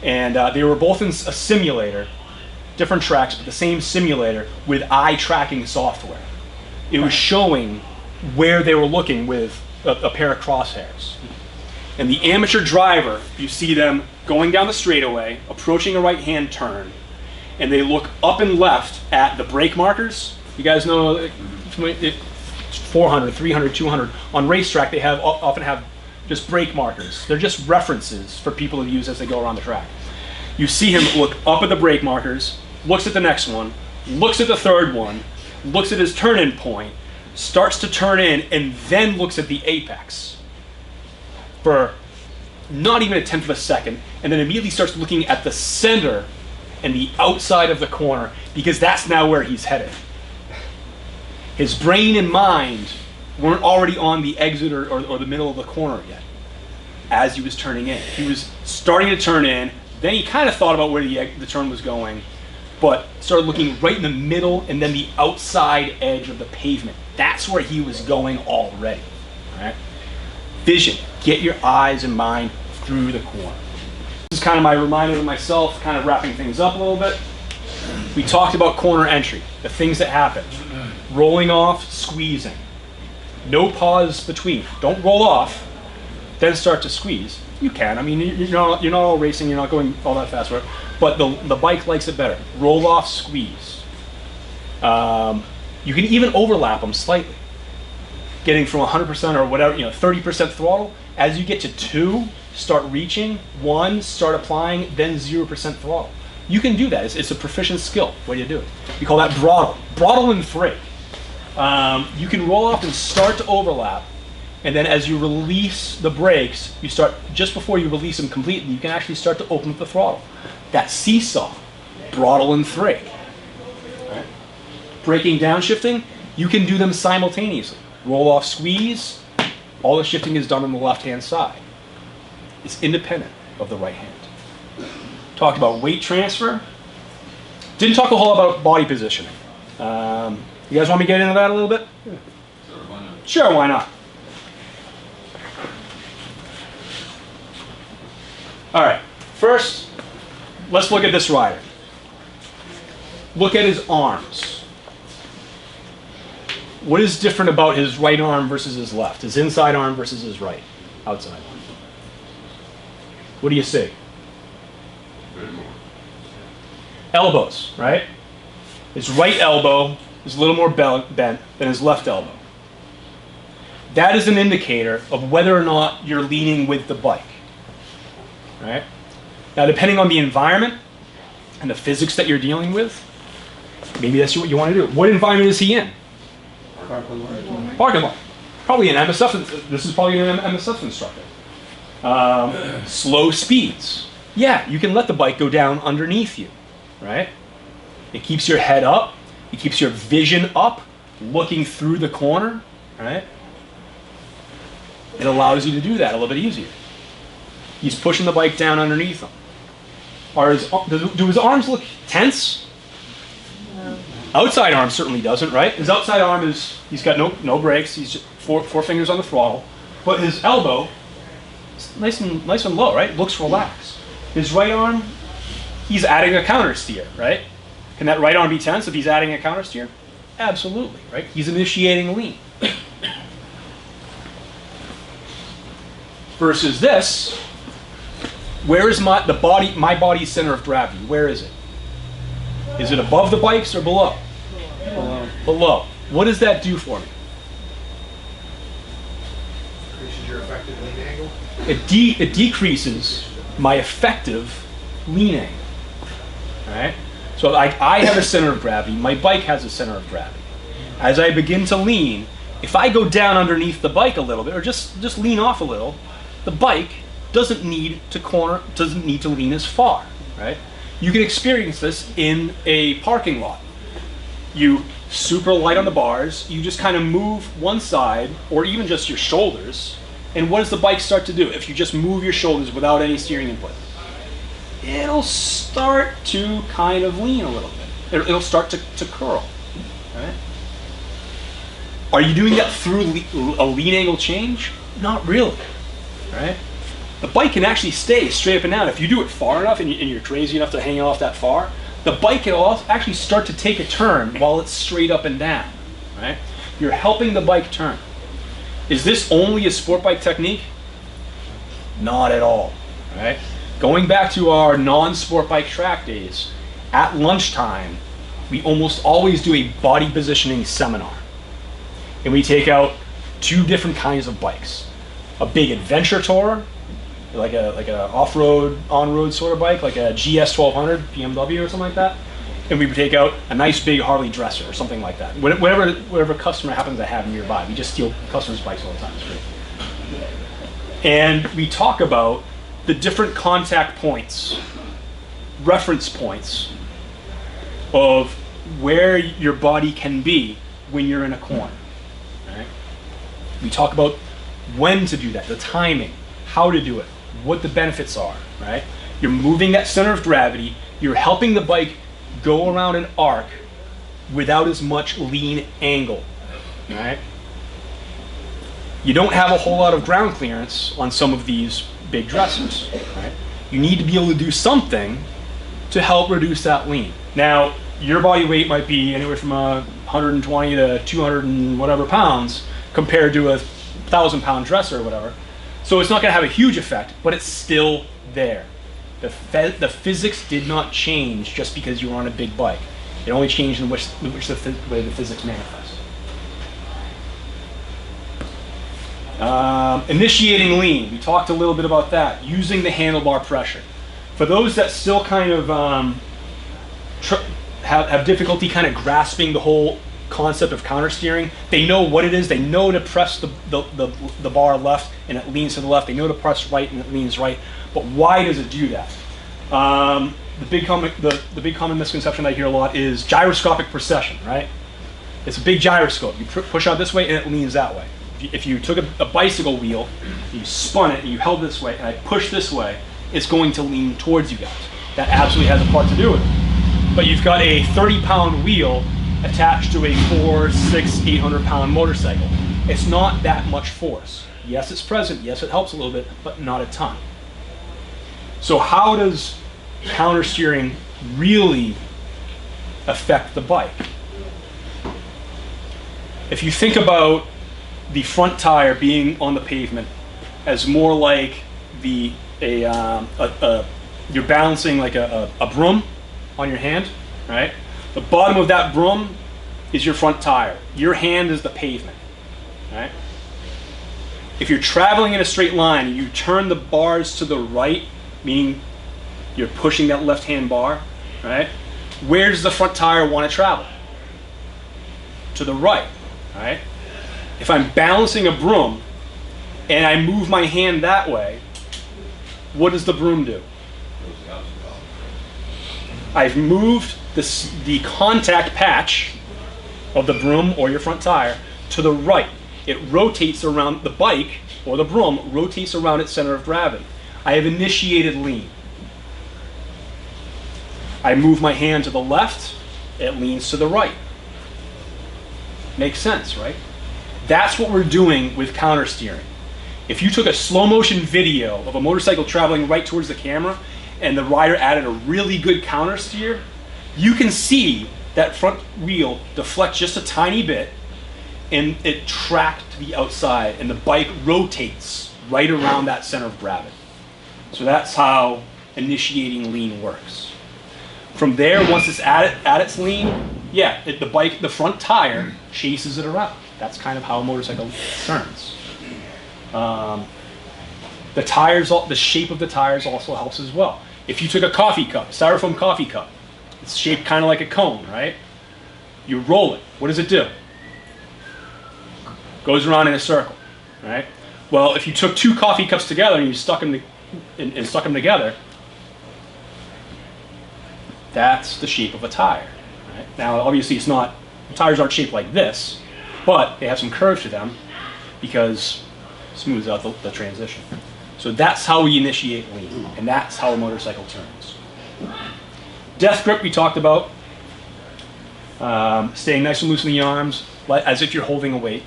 And they were both in a simulator, different tracks, but the same simulator with eye tracking software. It was showing where they were looking with a pair of crosshairs. And the amateur driver, you see them going down the straightaway, approaching a right-hand turn, and they look up and left at the brake markers. You guys know 400, 300, 200. On racetrack, they often have just brake markers. They're just references for people to use as they go around the track. You see him look up at the brake markers, looks at the next one, looks at the third one, looks at his turn-in point, starts to turn in, and then looks at the apex for not even a tenth of a second, and then immediately starts looking at the center and the outside of the corner, because that's now where he's headed. His brain and mind weren't already on the exit or the middle of the corner yet as he was turning in. He was starting to turn in, then he kind of thought about where the turn was going, but started looking right in the middle and then the outside edge of the pavement. That's where he was going already. All right? Vision. Get your eyes and mind through the corner. This is kind of my reminder to myself, kind of wrapping things up a little bit. We talked about corner entry, the things that happen. Rolling off, squeezing. No pause between. Don't roll off, then start to squeeze. You can. I mean, you're not all racing, you're not going all that fast, but the bike likes it better. Roll off, squeeze. You can even overlap them slightly. Getting from 100% or whatever, 30% throttle. As you get to 2, start reaching. 1, start applying, then 0% throttle. You can do that. It's a proficient skill, way to do it. We call that throttle. Throttle and 3. You can roll off and start to overlap. And then as you release the brakes, you start, just before you release them completely, you can actually start to open up the throttle. That seesaw, throttle and 3. Right. Braking, downshifting, you can do them simultaneously. Roll off, squeeze, all the shifting is done on the left-hand side. It's independent of the right hand. Talked about weight transfer. Didn't talk a whole lot about body positioning. You guys want me to get into that a little bit? Sure, why not? Sure, why not? All right, first, let's look at this rider. Look at his arms. What is different about his right arm versus his left? His inside arm versus his right, outside arm. What do you see? Elbows, right? His right elbow is a little more bent than his left elbow. That is an indicator of whether or not you're leaning with the bike. Right? Now, depending on the environment and the physics that you're dealing with, maybe that's what you want to do. What environment is he in? Parking lot. Probably an MSF. This is probably an MSF instructor. Slow speeds. Yeah, you can let the bike go down underneath you, right? It keeps your head up. It keeps your vision up, looking through the corner, right? It allows you to do that a little bit easier. He's pushing the bike down underneath him. Do his arms look tense? No. Outside arm certainly doesn't, right? His outside arm he's got no brakes. He's just four fingers on the throttle. But his elbow, is nice and low, right? Looks relaxed. His right arm, he's adding a counter steer, right? Can that right arm be tense if he's adding a counter steer? Absolutely, right? He's initiating lean. Versus this, where is my body's center of gravity? Where is it? Is it above the bikes or below? Below. Below. What does that do for me? Increases your effective lean angle? It decreases my effective lean angle. All right? So I have a center of gravity. My bike has a center of gravity. As I begin to lean, if I go down underneath the bike a little bit, or just lean off a little, the bike doesn't need to lean as far, right? You can experience this in a parking lot. You super light on the bars, you just kind of move one side, or even just your shoulders, and what does the bike start to do? If you just move your shoulders without any steering input, it'll start to kind of lean a little bit. It'll start to curl, right? Are you doing that through a lean angle change? Not really, right? The bike can actually stay straight up and down. If you do it far enough and you're crazy enough to hang off that far, the bike can also actually start to take a turn while it's straight up and down, right? You're helping the bike turn. Is this only a sport bike technique? Not at all, right? Going back to our non-sport bike track days, at lunchtime, we almost always do a body positioning seminar. And we take out two different kinds of bikes. A big adventure tourer, like a off-road, on-road sort of bike, like a GS 1200 BMW or something like that. And we would take out a nice big Harley dresser or something like that. Whatever customer happens to have nearby. We just steal customers' bikes all the time. It's great. And we talk about the different contact points, reference points of where your body can be when you're in a corner. Right? We talk about when to do that, the timing, how to do it, what the benefits are, right? You're moving that center of gravity, you're helping the bike go around an arc without as much lean angle, right? You don't have a whole lot of ground clearance on some of these big dressers, right? You need to be able to do something to help reduce that lean. Now, your body weight might be anywhere from 120 to 200 and whatever pounds compared to a 1,000-pound dresser or whatever. So it's not going to have a huge effect, but it's still there. The physics did not change just because you were on a big bike. It only changed in which the way the physics manifest. Initiating lean, we talked a little bit about that. Using the handlebar pressure. For those that still kind of have difficulty kind of grasping the whole concept of counter steering, they know what it is. They know to press the bar left and it leans to the left. They know to press right and it leans right. But why does it do that? The big common misconception I hear a lot is gyroscopic precession, right? It's a big gyroscope. You push out this way and it leans that way. If you took a bicycle wheel, you spun it and you held this way and I pushed this way, it's going to lean towards you guys. That absolutely has a part to do with it. But you've got a 30-pound wheel attached to a 400, 600, 800-pound motorcycle. It's not that much force. Yes, it's present. Yes, it helps a little bit, but not a ton. So how does counter steering really affect the bike? If you think about the front tire being on the pavement as more like you're balancing like a broom on your hand, right? The bottom of that broom is your front tire. Your hand is the pavement, right? If you're traveling in a straight line and you turn the bars to the right, meaning you're pushing that left-hand bar, right? Where does the front tire want to travel? To the right, right? If I'm balancing a broom and I move my hand that way, what does the broom do? I've moved the contact patch of the broom or your front tire to the right. It rotates around the bike, or the broom rotates around its center of gravity. I have initiated lean. I move my hand to the left, it leans to the right. Makes sense, right? That's what we're doing with counter steering. If you took a slow motion video of a motorcycle traveling right towards the camera and the rider added a really good counter steer, you can see that front wheel deflect just a tiny bit and it tracked to the outside and the bike rotates right around that center of gravity. So that's how initiating lean works. From there, once it's at its lean, yeah, the front tire chases it around. That's kind of how a motorcycle turns. The tires, the shape of the tires also helps as well. If you took a coffee cup, styrofoam coffee cup, it's shaped kind of like a cone, right? You roll it. What does it do? Goes around in a circle, right? Well, if you took two coffee cups together and you stuck them together, that's the shape of a tire. Right? Now, obviously, tires aren't shaped like this, but they have some curve to them because it smooths out the transition. So that's how we initiate lean, and that's how a motorcycle turns. Death grip we talked about. Staying nice and loose in the arms, as if you're holding a weight.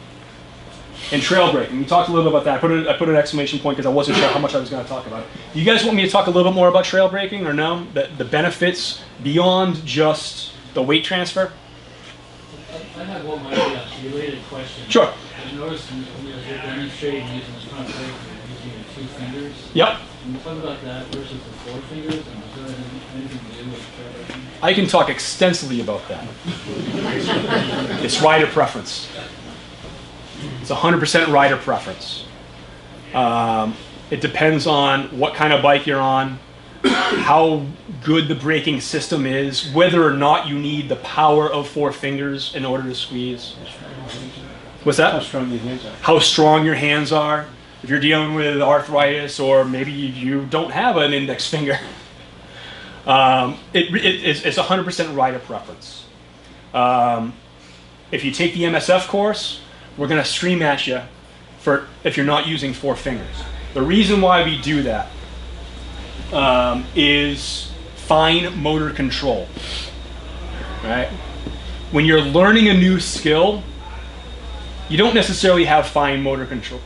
And trail braking, we talked a little bit about that. I put an exclamation point because I wasn't sure how much I was going to talk about it. You guys want me to talk a little bit more about trail braking or no? The benefits beyond just the weight transfer? I have one related question. Sure. I noticed when you're demonstrating using the front brake, you're using the 2 fingers. Yep. Can you talk about that versus the 4 fingers, and does that have anything to do with trail braking? I can talk extensively about that. It's rider preference. It's 100% rider preference. It depends on what kind of bike you're on, how good the braking system is, whether or not you need the power of 4 fingers in order to squeeze. What's that? How strong your hands are. How strong your hands are. If you're dealing with arthritis or maybe you don't have an index finger. It's 100% rider preference. If you take the MSF course, we're going to stream at you if you're not using 4 fingers. The reason why we do that is fine motor control. Right? When you're learning a new skill, you don't necessarily have fine motor control,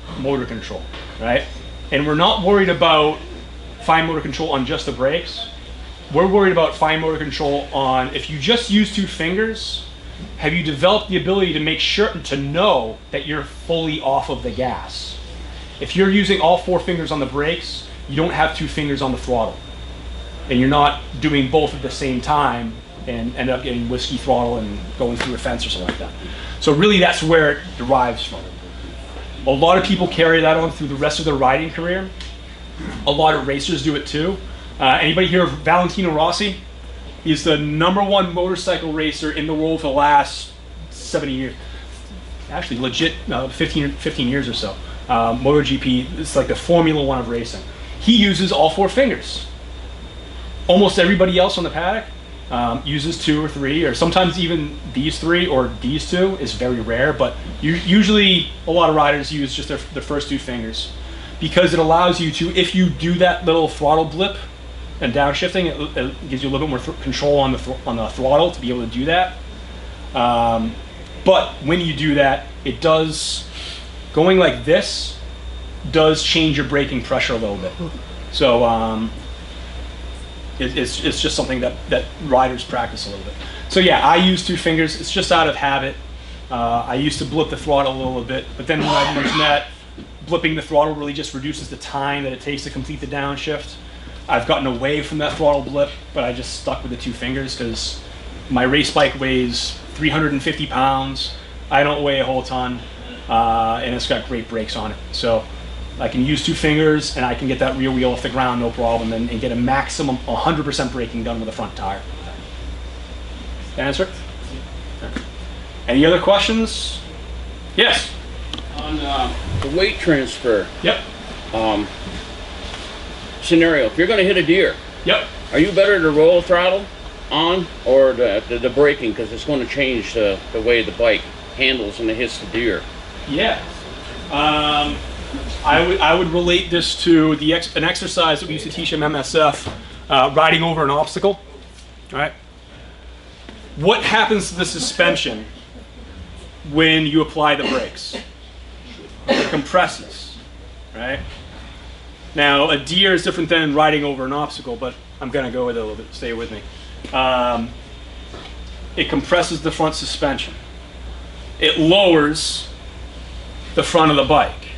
right? And we're not worried about fine motor control on just the brakes. We're worried about fine motor control on, if you just use 2 fingers, have you developed the ability to make sure to know that you're fully off of the gas? If you're using all 4 fingers on the brakes, you don't have 2 fingers on the throttle. And you're not doing both at the same time and end up getting whiskey throttle and going through a fence or something like that. So really that's where it derives from. A lot of people carry that on through the rest of their riding career. A lot of racers do it too. Anybody hear of Valentino Rossi? He's the #1 motorcycle racer in the world for the last 70 years. Actually, legit 15 years or so. MotoGP, it's like the Formula 1 of racing. He uses all 4 fingers. Almost everybody else on the paddock uses 2 or 3, or sometimes even these 3 or these 2 is very rare, but usually a lot of riders use just their first 2 fingers because it allows you to, if you do that little throttle blip and downshifting, it gives you a little bit more control on the throttle to be able to do that. But when you do that, it does, going like this does change your braking pressure a little bit. So it's just something that riders practice a little bit. So yeah, I use 2 fingers. It's just out of habit. I used to blip the throttle a little bit, but then when I mentioned that, blipping the throttle really just reduces the time that it takes to complete the downshift. I've gotten away from that throttle blip, but I just stuck with the 2 fingers because my race bike weighs 350 pounds. I don't weigh a whole ton, and it's got great brakes on it. So I can use 2 fingers and I can get that rear wheel off the ground no problem and get a maximum 100% braking done with the front tire. Answer? Any other questions? Yes? On the weight transfer. Yep. Scenario, if you're going to hit a deer, yep, are you better to roll the throttle on or the braking, because it's going to change the way the bike handles when it hits the deer? Yeah. I would relate this to an exercise that we used to teach in MSF, riding over an obstacle. All right. What happens to the suspension when you apply the brakes? It compresses, right? Now, a deer is different than riding over an obstacle, but I'm going to go with it a little bit. Stay with me. It compresses the front suspension. It lowers the front of the bike,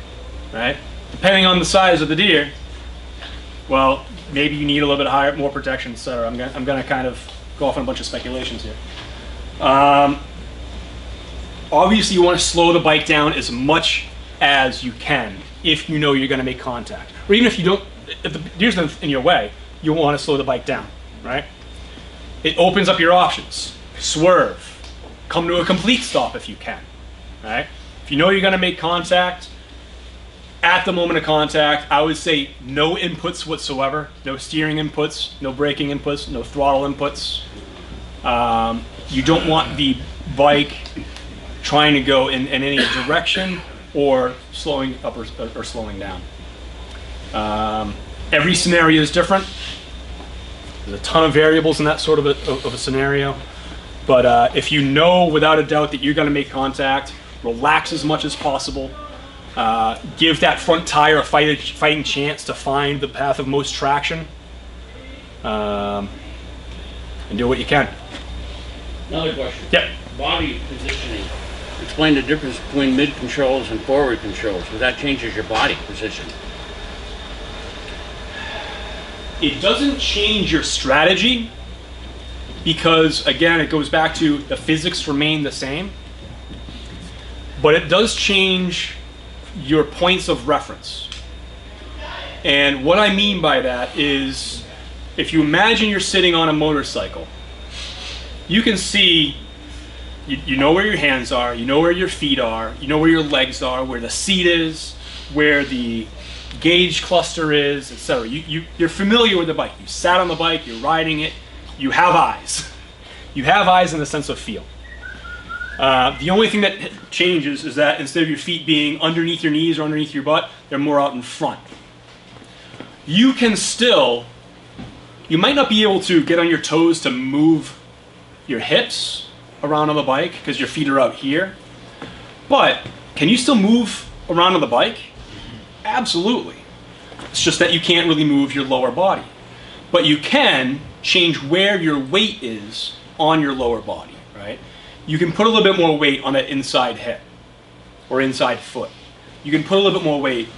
right? Depending on the size of the deer, well, maybe you need a little bit higher, more protection, etc. I'm going to kind of go off on a bunch of speculations here. Obviously, you want to slow the bike down as much as you can if you know you're going to make contact. Or even if you don't, if the deer's in your way, you'll want to slow the bike down, right? It opens up your options. Swerve. Come to a complete stop if you can, right? If you know you're going to make contact, at the moment of contact, I would say no inputs whatsoever. No steering inputs, no braking inputs, no throttle inputs. You don't want the bike trying to go in any direction or slowing up or slowing down. Every scenario is different. There's a ton of variables in that sort of a scenario. But if you know without a doubt that you're going to make contact, relax as much as possible. Give that front tire a fighting chance to find the path of most traction. And do what you can. Another question. Yep. Body positioning. Explain the difference between mid controls and forward controls, because that changes your body position. It doesn't change your strategy because, again, it goes back to the physics remain the same, but it does change your points of reference. And what I mean by that is, if you imagine you're sitting on a motorcycle, you can see, you know where your hands are, you know where your feet are, you know where your legs are, where the seat is, where the gauge cluster is, etc. You're familiar with the bike. You sat on the bike, you're riding it, you have eyes. You have eyes in the sense of feel. The only thing that changes is that instead of your feet being underneath your knees or underneath your butt, they're more out in front. You can still, you might not be able to get on your toes to move your hips around on the bike because your feet are out here, but can you still move around on the bike? Absolutely. It's just that you can't really move your lower body. But you can change where your weight is on your lower body, right? You can put a little bit more weight on that inside hip or inside foot. You can put a little bit more weight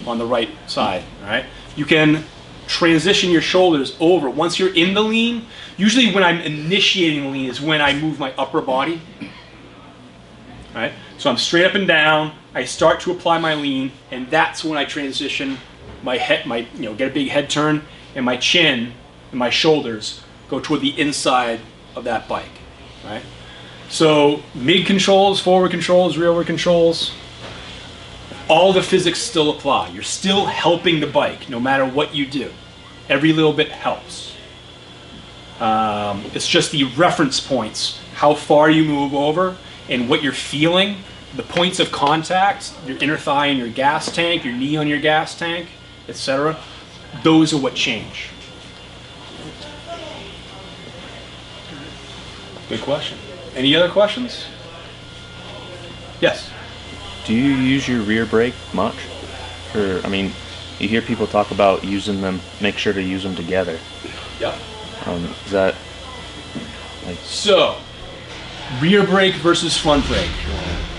on the right side, right? You can transition your shoulders over. Once you're in the lean, usually when I'm initiating the lean is when I move my upper body, right? So I'm straight up and down, I start to apply my lean, and that's when I transition my head, get a big head turn, and my chin and my shoulders go toward the inside of that bike, right? So mid controls, forward controls, rearward controls, all the physics still apply. You're still helping the bike no matter what you do. Every little bit helps. It's just the reference points, how far you move over and what you're feeling, the points of contact, your inner thigh and your gas tank, your knee on your gas tank, etc. Those are what change. Good question. Any other questions? Yes. Do you use your rear brake much? Or, I mean, you hear people talk about using them, make sure to use them together. Yep. Is that like... So, rear brake versus front brake.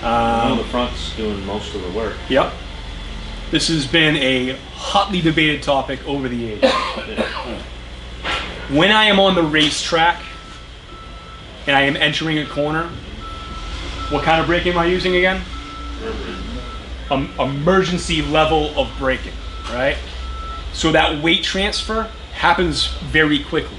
I know the front's doing most of the work. Yep. This has been a hotly debated topic over the ages. When I am on the racetrack and I am entering a corner, what kind of braking am I using again? Emergency level of braking, right? So that weight transfer happens very quickly,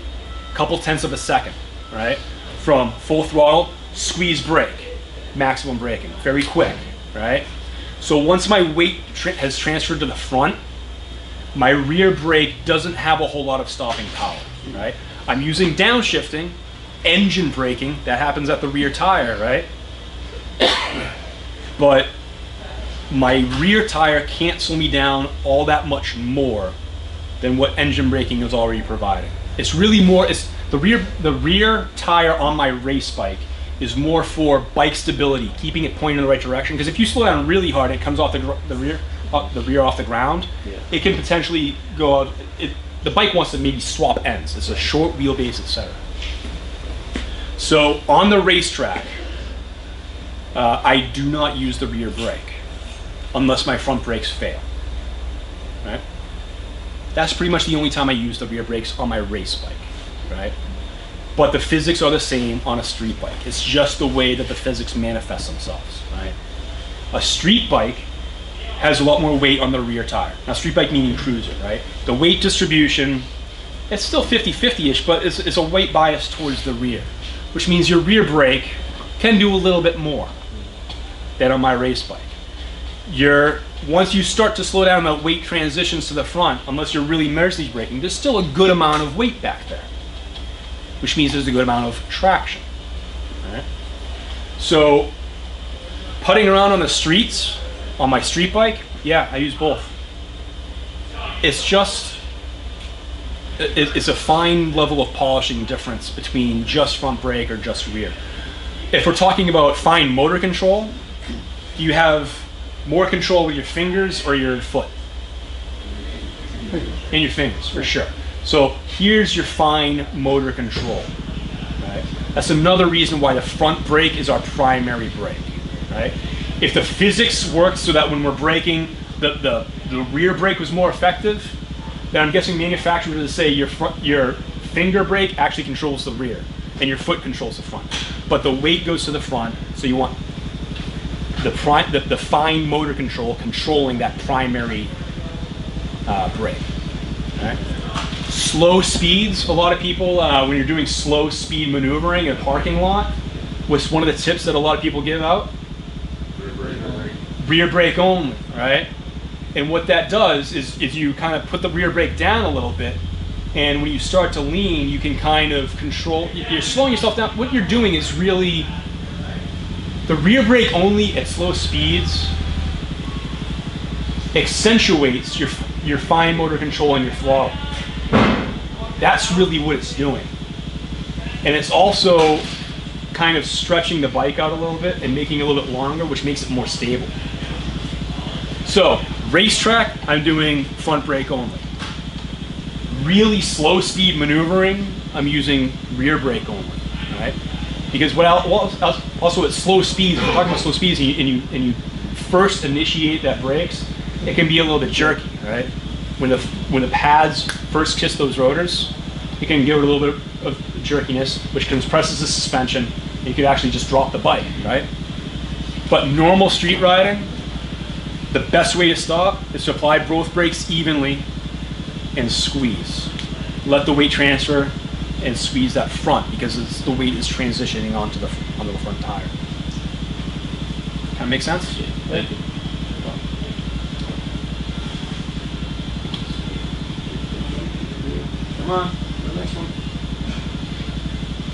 a couple tenths of a second, right? From full throttle, squeeze brake, maximum braking, very quick, right? So once my weight has transferred to the front, my rear brake doesn't have a whole lot of stopping power, right? I'm using downshifting, engine braking, that happens at the rear tire, right? But my rear tire can't slow me down all that much more than what engine braking is already providing. It's really more, it's the rear tire on my race bike is more for bike stability, keeping it pointing in the right direction. Because if you slow down really hard, it comes off the rear off the ground. Yeah. It can potentially go out. The bike wants to maybe swap ends. It's a short wheelbase, etc. So on the racetrack, I do not use the rear brake unless my front brakes fail. Right? That's pretty much the only time I use the rear brakes on my race bike. Right? But the physics are the same on a street bike. It's just the way that the physics manifest themselves. Right? A street bike has a lot more weight on the rear tire. Now street bike meaning cruiser, right? The weight distribution, it's still 50-50-ish, but it's a weight bias towards the rear, which means your rear brake can do a little bit more than on my race bike. Once you start to slow down, the weight transitions to the front, unless you're really mercy braking, there's still a good amount of weight back there, which means there's a good amount of traction. All right? So putting around on the streets, on my street bike, yeah, I use both. It's just, it's a fine level of polishing difference between just front brake or just rear. If we're talking about fine motor control, do you have more control with your fingers or your foot? In your fingers, for sure. So here's your fine motor control. Right? That's another reason why the front brake is our primary brake. Right? If the physics worked so that when we're braking, the rear brake was more effective, then I'm guessing manufacturers would say your finger brake actually controls the rear and your foot controls the front. But the weight goes to the front, so you want the fine motor control controlling that primary brake. Right? Slow speeds, a lot of people, when you're doing slow speed maneuvering in a parking lot, what's one of the tips that a lot of people give out? Rear brake only, right? And what that does is you kind of put the rear brake down a little bit, and when you start to lean, you can kind of control, you're slowing yourself down. What you're doing is really, the rear brake only at slow speeds accentuates your fine motor control and your throttle. That's really what it's doing. And it's also kind of stretching the bike out a little bit and making it a little bit longer, which makes it more stable. So, racetrack, I'm doing front brake only. Really slow speed maneuvering, I'm using rear brake only, right? Because also at slow speeds, we're talking about slow speeds, and you first initiate that brakes, it can be a little bit jerky, right? When the pads first kiss those rotors, it can give it a little bit of jerkiness, which compresses the suspension, and you could actually just drop the bike, right? But normal street riding, the best way to stop is to apply both brakes evenly and squeeze. Let the weight transfer and squeeze that front, because the weight is transitioning onto the front tire. Kind of make sense? Yeah, thank you. Come on, the next one.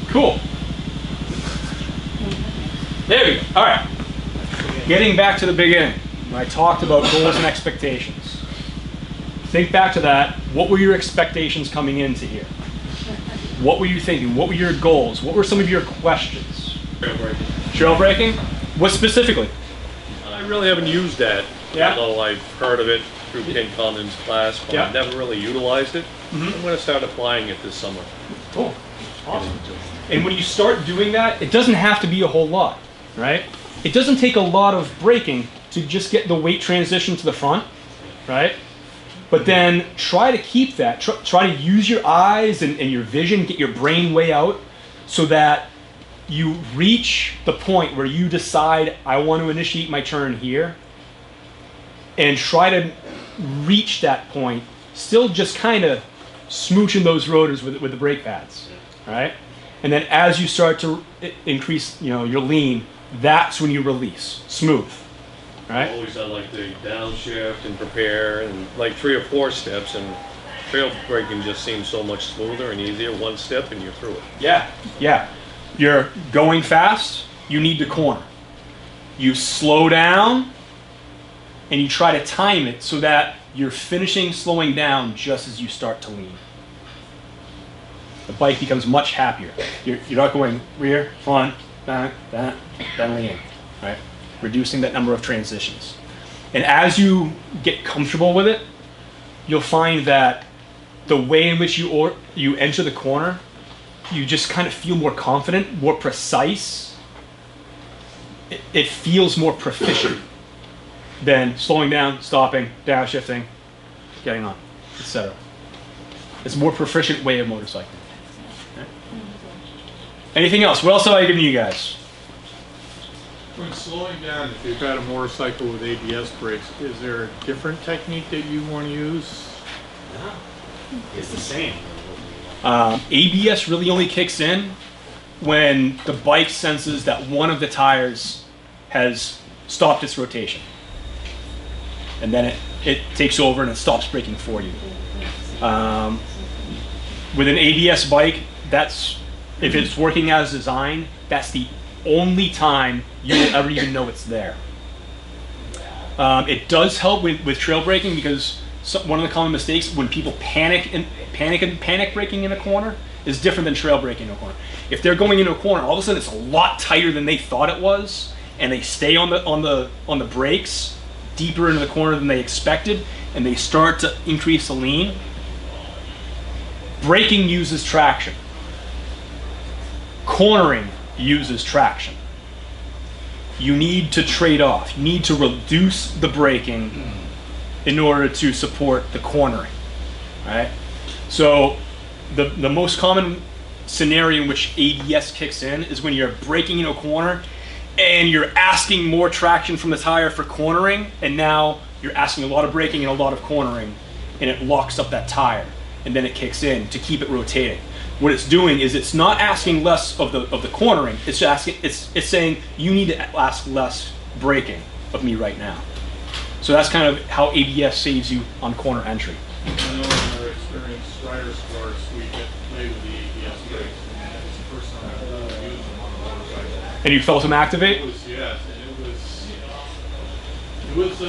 Cool. There we go. All right. Getting back to the beginning, when I talked about goals and expectations. Think back to that. What were your expectations coming into here? What were you thinking? What were your goals? What were some of your questions? Trail braking? What specifically? I really haven't used that. Yeah. Although I've heard of it through Ken Condon's class, but Yeah. I've never really utilized it. I'm going to start applying it this summer. Cool. Awesome. And when you start doing that, it doesn't have to be a whole lot, right? It doesn't take a lot of braking to just get the weight transition to the front, right? But then try to keep that, try to use your eyes and your vision, get your brain way out, so that you reach the point where you decide, I want to initiate my turn here, and try to reach that point, still just kind of smooching those rotors with the brake pads, right? And then as you start to increase, your lean, that's when you release, smooth, right? I always done like the downshift and prepare and like 3 or 4 steps, and trail braking just seems so much smoother and easier. One step and you're through it. Yeah, yeah. You're going fast, you need to corner. You slow down, and you try to time it so that you're finishing slowing down just as you start to lean. The bike becomes much happier. You're not going rear, front, back, then lean, right? Reducing that number of transitions. And as you get comfortable with it, you'll find that the way in which you enter the corner, you just kind of feel more confident, more precise. It feels more proficient than slowing down, stopping, downshifting, getting on, etc. It's a more proficient way of motorcycling. Okay. Anything else? What else have I given you guys? When slowing down, if you've got a motorcycle with ABS brakes, is there a different technique that you want to use? No, it's the same. ABS really only kicks in when the bike senses that one of the tires has stopped its rotation. And then it takes over and it stops braking for you. With an ABS bike, if it's working as designed, that's the only time you will ever even know it's there. It does help with trail braking because one of the common mistakes when people panic braking in a corner is different than trail braking in a corner. If they're going into a corner, all of a sudden it's a lot tighter than they thought it was, and they stay on the brakes deeper into the corner than they expected, and they start to increase the lean. Braking uses traction. Cornering uses traction. You need to trade off. You need to reduce the braking in order to support the cornering. Right? So the most common scenario in which ABS kicks in is when you're braking in a corner and you're asking more traction from the tire for cornering, and now you're asking a lot of braking and a lot of cornering, and it locks up that tire, and then it kicks in to keep it rotating. What it's doing is it's not asking less of the cornering. It's saying you need to ask less braking of me right now. So that's kind of how ABS saves you on corner entry. I know in our experience, riders course, we get played with the ABS brakes, and that's the first time I've ever used them on a motorcycle. And you felt them activate? It was, yes, and it was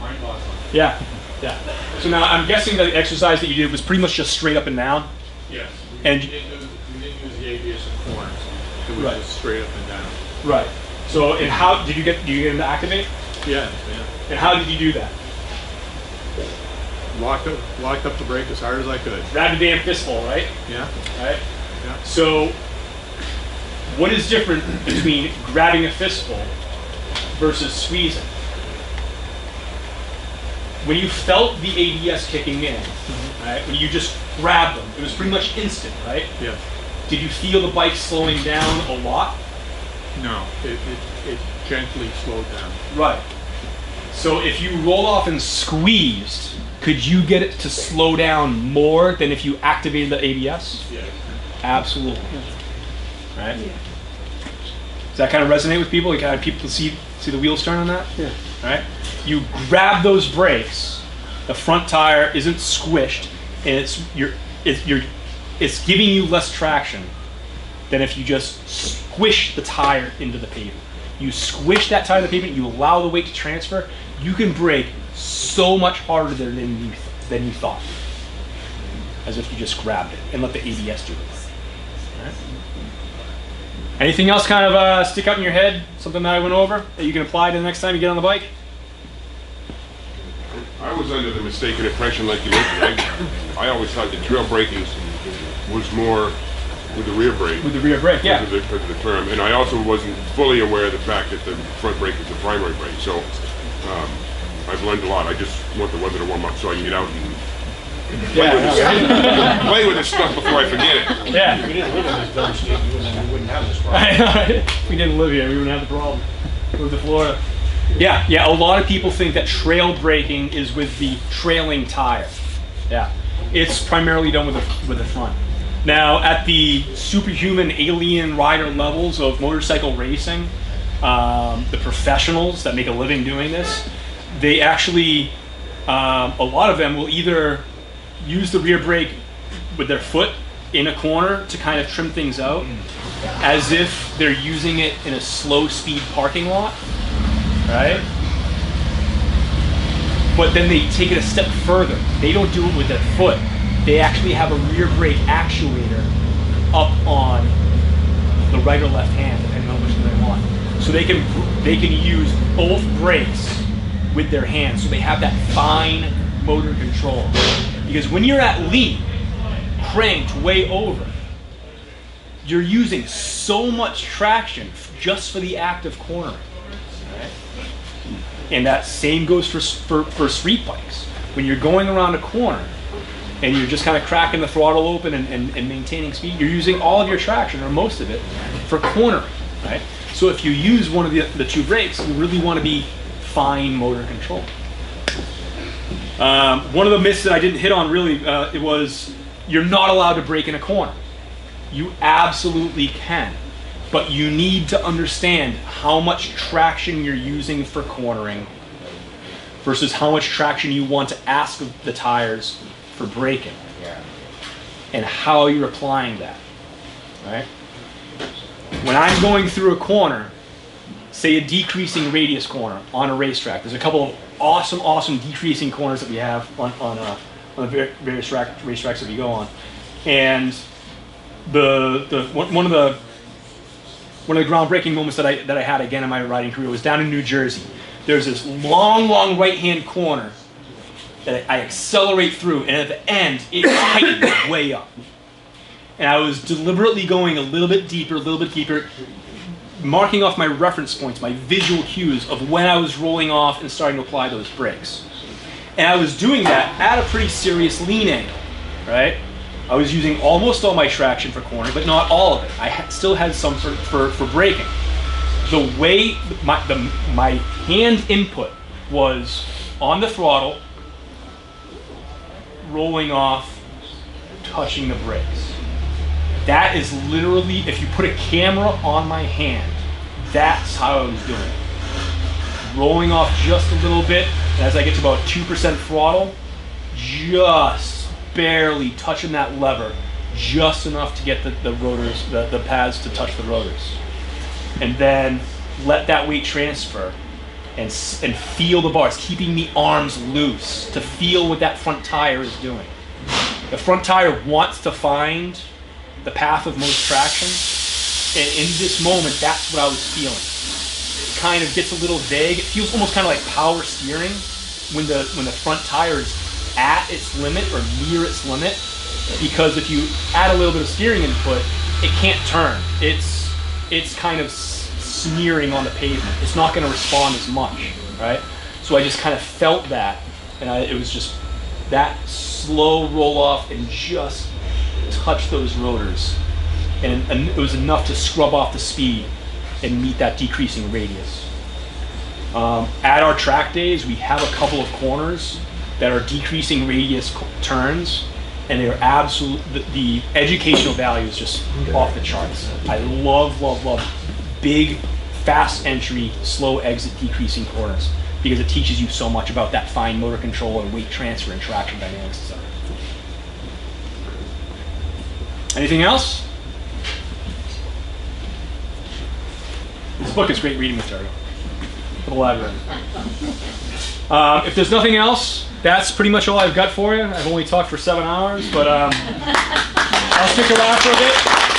mind-boggling. Yeah, yeah. So now I'm guessing that the exercise that you did was pretty much just straight up and down. Yes. And we didn't use the ABS in corners. It was just straight up and down. Right. So, and how did you get them to activate? Yeah, yeah. And how did you do that? Locked up the brake as hard as I could. Grab the damn fistful, right? Yeah. Right? Yeah. So, what is different between grabbing a fistful versus squeezing? When you felt the ABS kicking in, right, when you just grabbed them, it was pretty much instant, right? Yeah. Did you feel the bike slowing down a lot? No, it gently slowed down. Right. So if you rolled off and squeezed, could you get it to slow down more than if you activated the ABS? Yeah. Absolutely. Right? Yeah. Does that kind of resonate with people? Like, kind of people see the wheels turn on that? Yeah. Right? You grab those brakes, the front tire isn't squished, and it's giving you less traction than if you just squish the tire into the pavement. You squish that tire to the pavement, you allow the weight to transfer, you can brake so much harder than you thought, as if you just grabbed it and let the ABS do it. Right? Anything else kind of stick out in your head, something that I went over that you can apply to the next time you get on the bike? I was under the mistaken impression, like you mentioned, I always thought that trail braking was more with the rear brake. With the rear brake, yeah. Because of the term. And I also wasn't fully aware of the fact that the front brake is the primary brake. So I've learned a lot. I just want the weather to warm up so I can get out and play with this stuff before I forget it. Yeah. If we didn't live in this dumb state, we wouldn't have this problem. If we didn't live here, we wouldn't have the problem. Move to Florida. Yeah, a lot of people think that trail braking is with the trailing tire. Yeah, it's primarily done with the front. Now, at the superhuman alien rider levels of motorcycle racing, the professionals that make a living doing this, they actually, a lot of them will either use the rear brake with their foot in a corner to kind of trim things out, as if they're using it in a slow speed parking lot. Right? But then they take it a step further. They don't do it with their foot. They actually have a rear brake actuator up on the right or left hand, depending on which one they want. So they can use both brakes with their hands. So they have that fine motor control. Because when you're at lean, cranked way over, you're using so much traction just for the act of cornering. And that same goes for street bikes. When you're going around a corner and you're just kind of cracking the throttle open and maintaining speed, you're using all of your traction, or most of it, for cornering, right? So if you use one of the two brakes, you really want to be fine motor control. One of the myths that I didn't hit on really, it was you're not allowed to brake in a corner. You absolutely can, but you need to understand how much traction you're using for cornering versus how much traction you want to ask of the tires for braking, and how you're applying that, right? When I'm going through a corner, say a decreasing radius corner on a racetrack, there's a couple of awesome decreasing corners that we have on the various racetracks that we go on, and one of the groundbreaking moments that I had again in my riding career was down in New Jersey. There's this long right-hand corner that I accelerate through, and at the end, it tightens way up. And I was deliberately going a little bit deeper, marking off my reference points, my visual cues of when I was rolling off and starting to apply those brakes. And I was doing that at a pretty serious lean angle, right? I was using almost all my traction for cornering, but not all of it. I still had some for braking. The way my hand input was on the throttle, rolling off, touching the brakes. That is literally, if you put a camera on my hand, that's how I was doing it. Rolling off just a little bit, and as I get to about 2% throttle, just barely touching that lever, just enough to get the rotors, the pads to touch the rotors. And then let that weight transfer and feel the bars, keeping the arms loose to feel what that front tire is doing. The front tire wants to find the path of most traction, and in this moment, that's what I was feeling. It kind of gets a little vague. It feels almost kind of like power steering when the front tire is at its limit or near its limit, because if you add a little bit of steering input, it can't turn. It's kind of smearing on the pavement. It's not going to respond as much, right? So I just kind of felt that, and it was just that slow roll off and just touch those rotors, and it was enough to scrub off the speed and meet that decreasing radius. At our track days, we have a couple of corners that are decreasing radius turns, and they're the educational value is just off the charts. I love big, fast entry, slow exit decreasing corners, because it teaches you so much about that fine motor control and weight transfer and traction dynamics and stuff. Anything else? This book is great reading material for the library. If there's nothing else, that's pretty much all I've got for you. I've only talked for 7 hours, but I'll stick around for a bit.